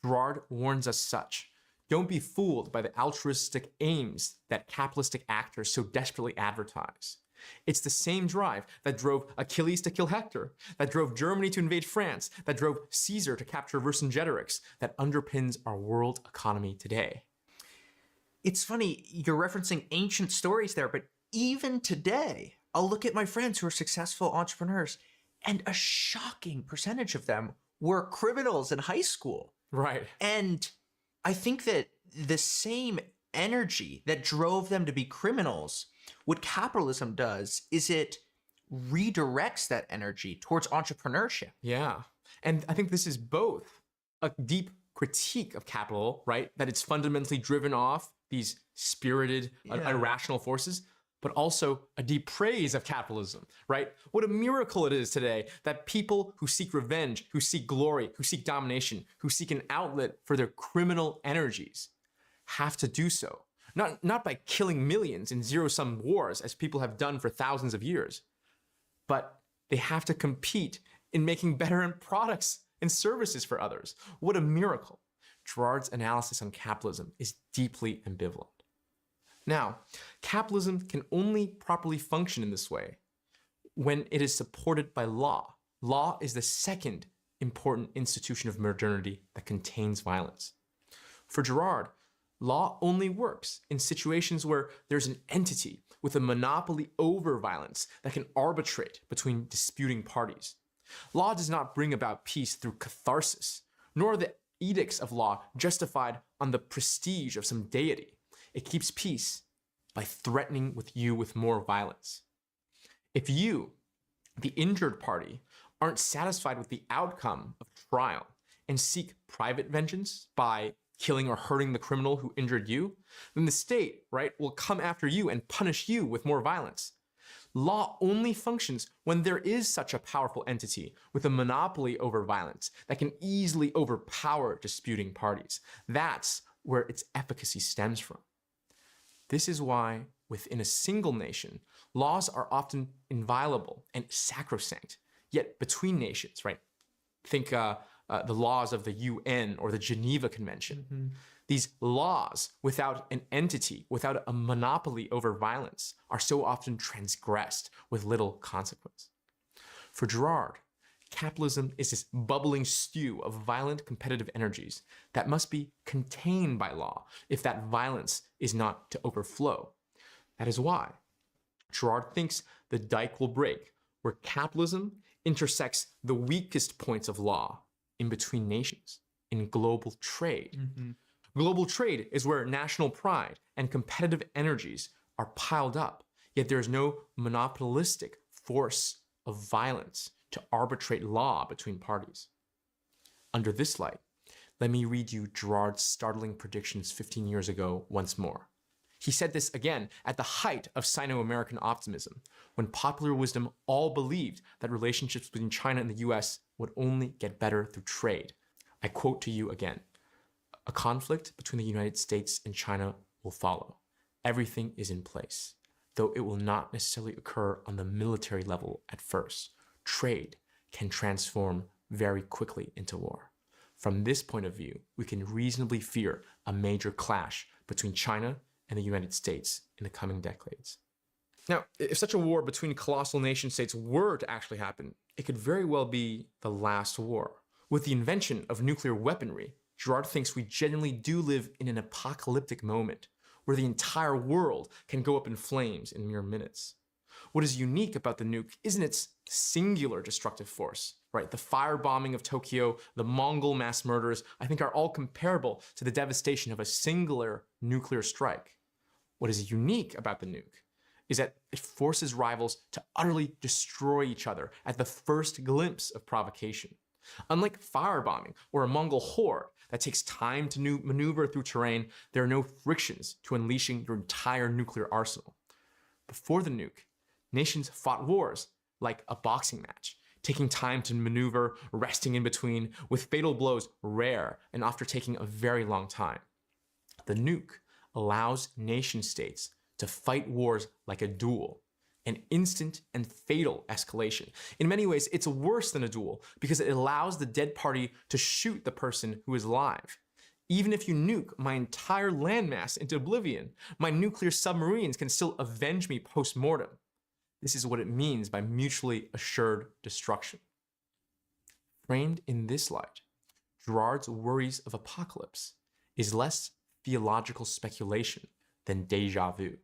Girard warns us such. Don't be fooled by the altruistic aims that capitalistic actors so desperately advertise. It's the same drive that drove Achilles to kill Hector, that drove Germany to invade France, that drove Caesar to capture Vercingetorix, that underpins our world economy today. It's funny, you're referencing ancient stories there, but even today, I'll look at my friends who are successful entrepreneurs, and a shocking percentage of them were criminals in high school. Right. And I think that the same energy that drove them to be criminals, what capitalism does is it redirects that energy towards entrepreneurship. Yeah. And I think this is both a deep critique of capital, right? That it's fundamentally driven off these spirited, irrational forces, but also a deep praise of capitalism, right? What a miracle it is today that people who seek revenge, who seek glory, who seek domination, who seek an outlet for their criminal energies have to do so. Not by killing millions in zero-sum wars as people have done for thousands of years, but they have to compete in making better products and services for others. What a miracle. Girard's analysis on capitalism is deeply ambivalent. Now, capitalism can only properly function in this way when it is supported by law. Law is the second important institution of modernity that contains violence. For Girard, law only works in situations where there's an entity with a monopoly over violence that can arbitrate between disputing parties. Law does not bring about peace through catharsis, nor are the edicts of law justified on the prestige of some deity. It keeps peace by threatening you with more violence. If you, the injured party, aren't satisfied with the outcome of trial and seek private vengeance by killing or hurting the criminal who injured you, then the state, right, will come after you and punish you with more violence. Law only functions when there is such a powerful entity with a monopoly over violence that can easily overpower disputing parties. That's where its efficacy stems from. This is why, within a single nation, laws are often inviolable and sacrosanct. Yet between nations, right? Think the laws of the UN or the Geneva Convention. These laws, without an entity, without a monopoly over violence, are so often transgressed with little consequence. For Girard, capitalism is this bubbling stew of violent competitive energies that must be contained by law if that violence is not to overflow. That is why Girard thinks the dike will break where capitalism intersects the weakest points of law in between nations, in global trade. Global trade is where national pride and competitive energies are piled up, yet there is no monopolistic force of violence to arbitrate law between parties. Under this light, let me read you Girard's startling predictions 15 years ago once more. He said this again at the height of Sino-American optimism, when popular wisdom all believed that relationships between China and the US would only get better through trade. I quote to you again, "A conflict between the United States and China will follow. Everything is in place, though it will not necessarily occur on the military level at first. Trade can transform very quickly into war. From this point of view, we can reasonably fear a major clash between China and the United States in the coming decades." Now, if such a war between colossal nation states were to actually happen, it could very well be the last war. With the invention of nuclear weaponry, Girard thinks we genuinely do live in an apocalyptic moment where the entire world can go up in flames in mere minutes. What is unique about the nuke isn't its singular destructive force, right? The firebombing of Tokyo, the Mongol mass murders, I think are all comparable to the devastation of a singular nuclear strike. What is unique about the nuke is that it forces rivals to utterly destroy each other at the first glimpse of provocation. Unlike firebombing or a Mongol horde that takes time to maneuver through terrain, there are no frictions to unleashing your entire nuclear arsenal. Before the nuke, nations fought wars like a boxing match, taking time to maneuver, resting in between, with fatal blows rare and often taking a very long time. The nuke allows nation states to fight wars like a duel, an instant and fatal escalation. In many ways, it's worse than a duel because it allows the dead party to shoot the person who is alive. Even if you nuke my entire landmass into oblivion, my nuclear submarines can still avenge me post-mortem. This is what it means by mutually assured destruction. Framed in this light, Girard's worries of apocalypse is less theological speculation than déjà vu.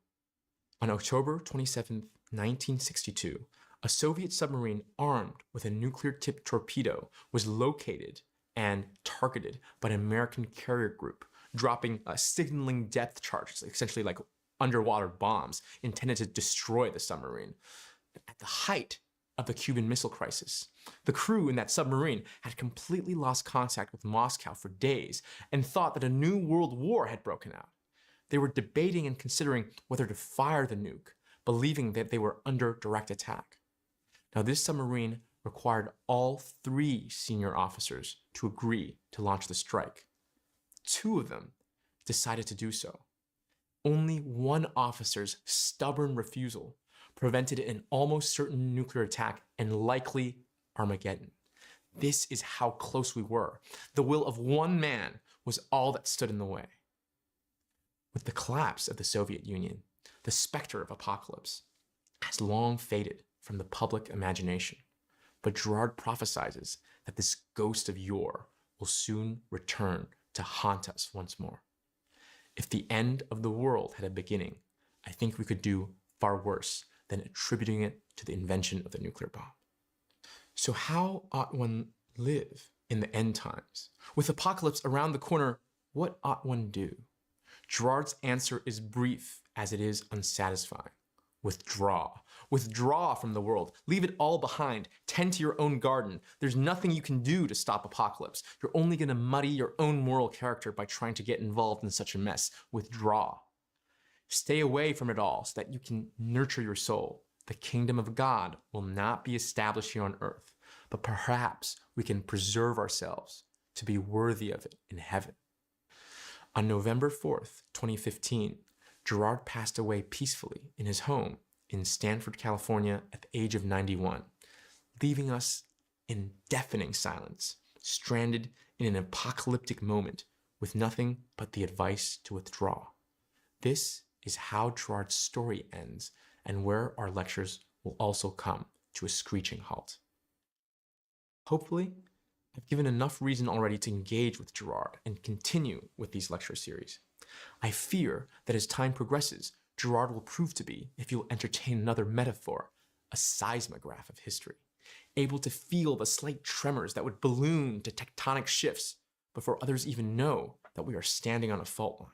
On October 27, 1962, a Soviet submarine armed with a nuclear-tipped torpedo was located and targeted by an American carrier group, dropping signaling depth charges, essentially like underwater bombs, intended to destroy the submarine. At the height of the Cuban Missile Crisis, the crew in that submarine had completely lost contact with Moscow for days and thought that a new world war had broken out. They were debating and considering whether to fire the nuke, believing that they were under direct attack. Now, this submarine required all 3 senior officers to agree to launch the strike. 2 of them decided to do so. Only one officer's stubborn refusal prevented an almost certain nuclear attack and likely Armageddon. This is how close we were. The will of one man was all that stood in the way. With the collapse of the Soviet Union, the specter of apocalypse has long faded from the public imagination, but Girard prophesizes that this ghost of yore will soon return to haunt us once more. If the end of the world had a beginning, I think we could do far worse than attributing it to the invention of the nuclear bomb. So how ought one live in the end times? With apocalypse around the corner, what ought one do? Girard's answer is brief as it is unsatisfying. Withdraw. Withdraw from the world. Leave it all behind. Tend to your own garden. There's nothing you can do to stop apocalypse. You're only going to muddy your own moral character by trying to get involved in such a mess. Withdraw. Stay away from it all so that you can nurture your soul. The kingdom of God will not be established here on earth, but perhaps we can preserve ourselves to be worthy of it in heaven. On November 4th, 2015, Girard passed away peacefully in his home in Stanford, California at the age of 91, leaving us in deafening silence, stranded in an apocalyptic moment with nothing but the advice to withdraw. This is how Girard's story ends and where our lectures will also come to a screeching halt. Hopefully, I've given enough reason already to engage with Girard and continue with these lecture series. I fear that as time progresses, Girard will prove to be, if you'll entertain another metaphor, a seismograph of history, able to feel the slight tremors that would balloon to tectonic shifts before others even know that we are standing on a fault line.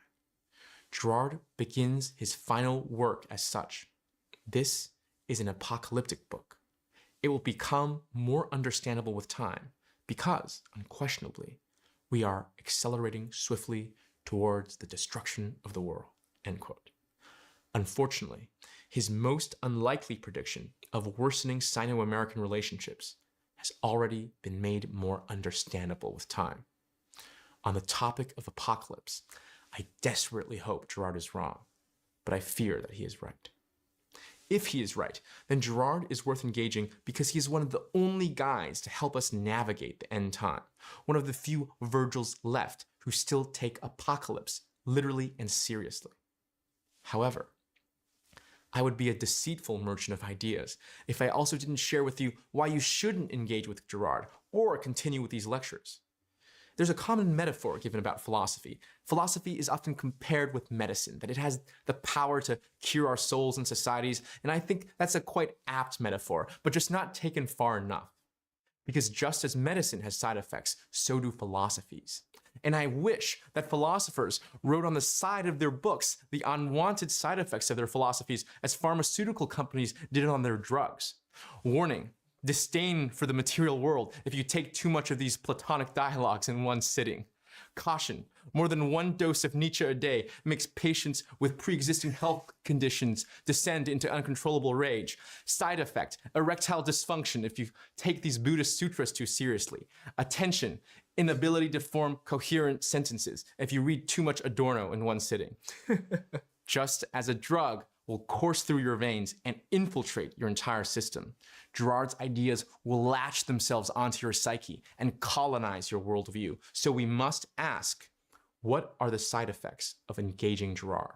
Girard begins his final work as such. This is an apocalyptic book. It will become more understandable with time because, unquestionably, we are accelerating swiftly towards the destruction of the world." End quote. Unfortunately, his most unlikely prediction of worsening Sino-American relationships has already been made more understandable with time. On the topic of apocalypse, I desperately hope Girard is wrong, but I fear that he is right. If he is right, then Girard is worth engaging because he is one of the only guides to help us navigate the end time, one of the few Virgils left who still take apocalypse literally and seriously. However, I would be a deceitful merchant of ideas if I also didn't share with you why you shouldn't engage with Girard or continue with these lectures. There's a common metaphor given about philosophy. Philosophy is often compared with medicine, that it has the power to cure our souls and societies, and I think that's a quite apt metaphor, but just not taken far enough. Because just as medicine has side effects, so do philosophies. And I wish that philosophers wrote on the side of their books the unwanted side effects of their philosophies as pharmaceutical companies did on their drugs. Warning: disdain for the material world if you take too much of these Platonic dialogues in one sitting. Caution: more than one dose of Nietzsche a day makes patients with pre-existing health conditions descend into uncontrollable rage. Side effect: erectile dysfunction if you take these Buddhist sutras too seriously. Attention: inability to form coherent sentences if you read too much Adorno in one sitting. Just as a drug will course through your veins and infiltrate your entire system, Girard's ideas will latch themselves onto your psyche and colonize your worldview. So we must ask, what are the side effects of engaging Girard?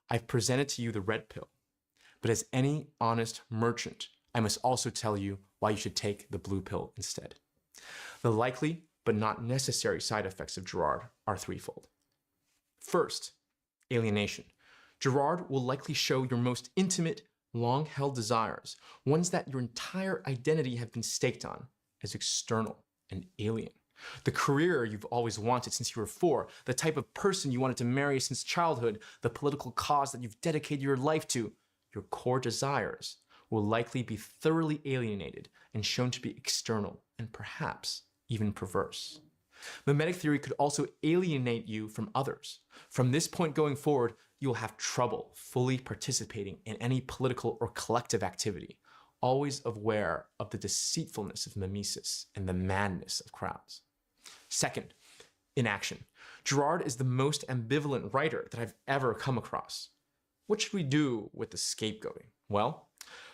I've presented to you the red pill, but as any honest merchant, I must also tell you why you should take the blue pill instead. The likely but not necessary side effects of Girard are threefold. First, alienation. Girard will likely show your most intimate, long-held desires, ones that your entire identity have been staked on, as external and alien. The career you've always wanted since you were 4, the type of person you wanted to marry since childhood, the political cause that you've dedicated your life to, your core desires will likely be thoroughly alienated and shown to be external and perhaps even perverse. Mimetic theory could also alienate you from others. From this point going forward, you will have trouble fully participating in any political or collective activity, always aware of the deceitfulness of mimesis and the madness of crowds. Second, inaction. Girard is the most ambivalent writer that I've ever come across. What should we do with the scapegoating? Well,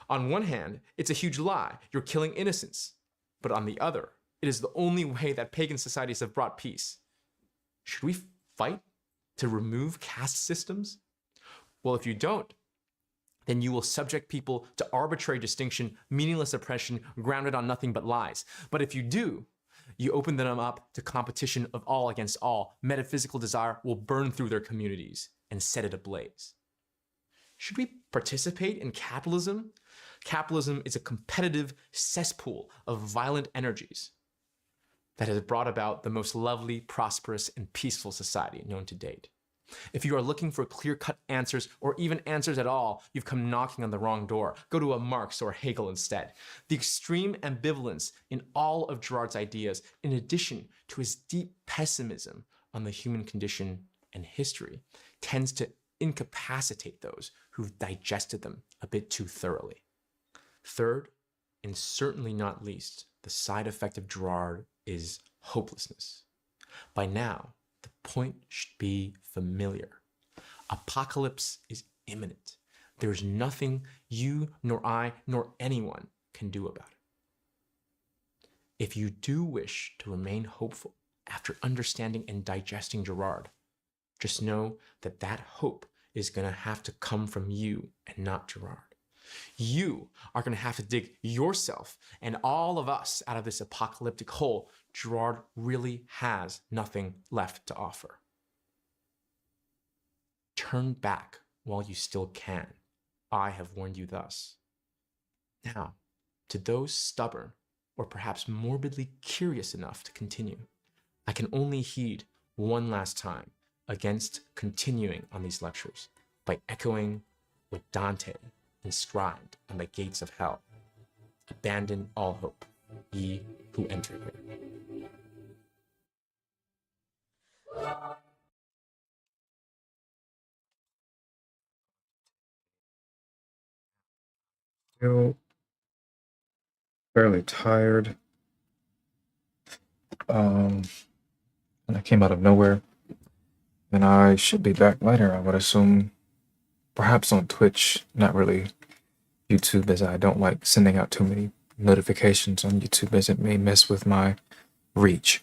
on one hand, it's a huge lie. You're killing innocents. But on the other, it is the only way that pagan societies have brought peace. Should we fight to remove caste systems? Well, if you don't, then you will subject people to arbitrary distinction, meaningless oppression, grounded on nothing but lies. But if you do, you open them up to competition of all against all. Metaphysical desire will burn through their communities and set it ablaze. Should we participate in capitalism? Capitalism is a competitive cesspool of violent energies that has brought about the most lovely, prosperous, and peaceful society known to date. If you are looking for clear-cut answers, or even answers at all, you've come knocking on the wrong door. Go to a Marx or Hegel instead. The extreme ambivalence in all of Girard's ideas, in addition to his deep pessimism on the human condition and history, tends to incapacitate those who've digested them a bit too thoroughly. Third, and certainly not least, the side effect of Girard is hopelessness. By now, the point should be familiar. Apocalypse is imminent. There is nothing you, nor I, nor anyone can do about it. If you do wish to remain hopeful after understanding and digesting Girard, just know that that hope is going to have to come from you and not Girard. You are going to have to dig yourself and all of us out of this apocalyptic hole. Girard really has nothing left to offer. Turn back while you still can. I have warned you thus. Now, to those stubborn or perhaps morbidly curious enough to continue, I can only heed one last time against continuing on these lectures by echoing what Dante inscribed on the gates of hell. Abandon all hope, ye who enter here. Still fairly tired. And I came out of nowhere. And I should be back later, I would assume. Perhaps on Twitch, not really YouTube, as I don't like sending out too many notifications on YouTube, as it may mess with my reach.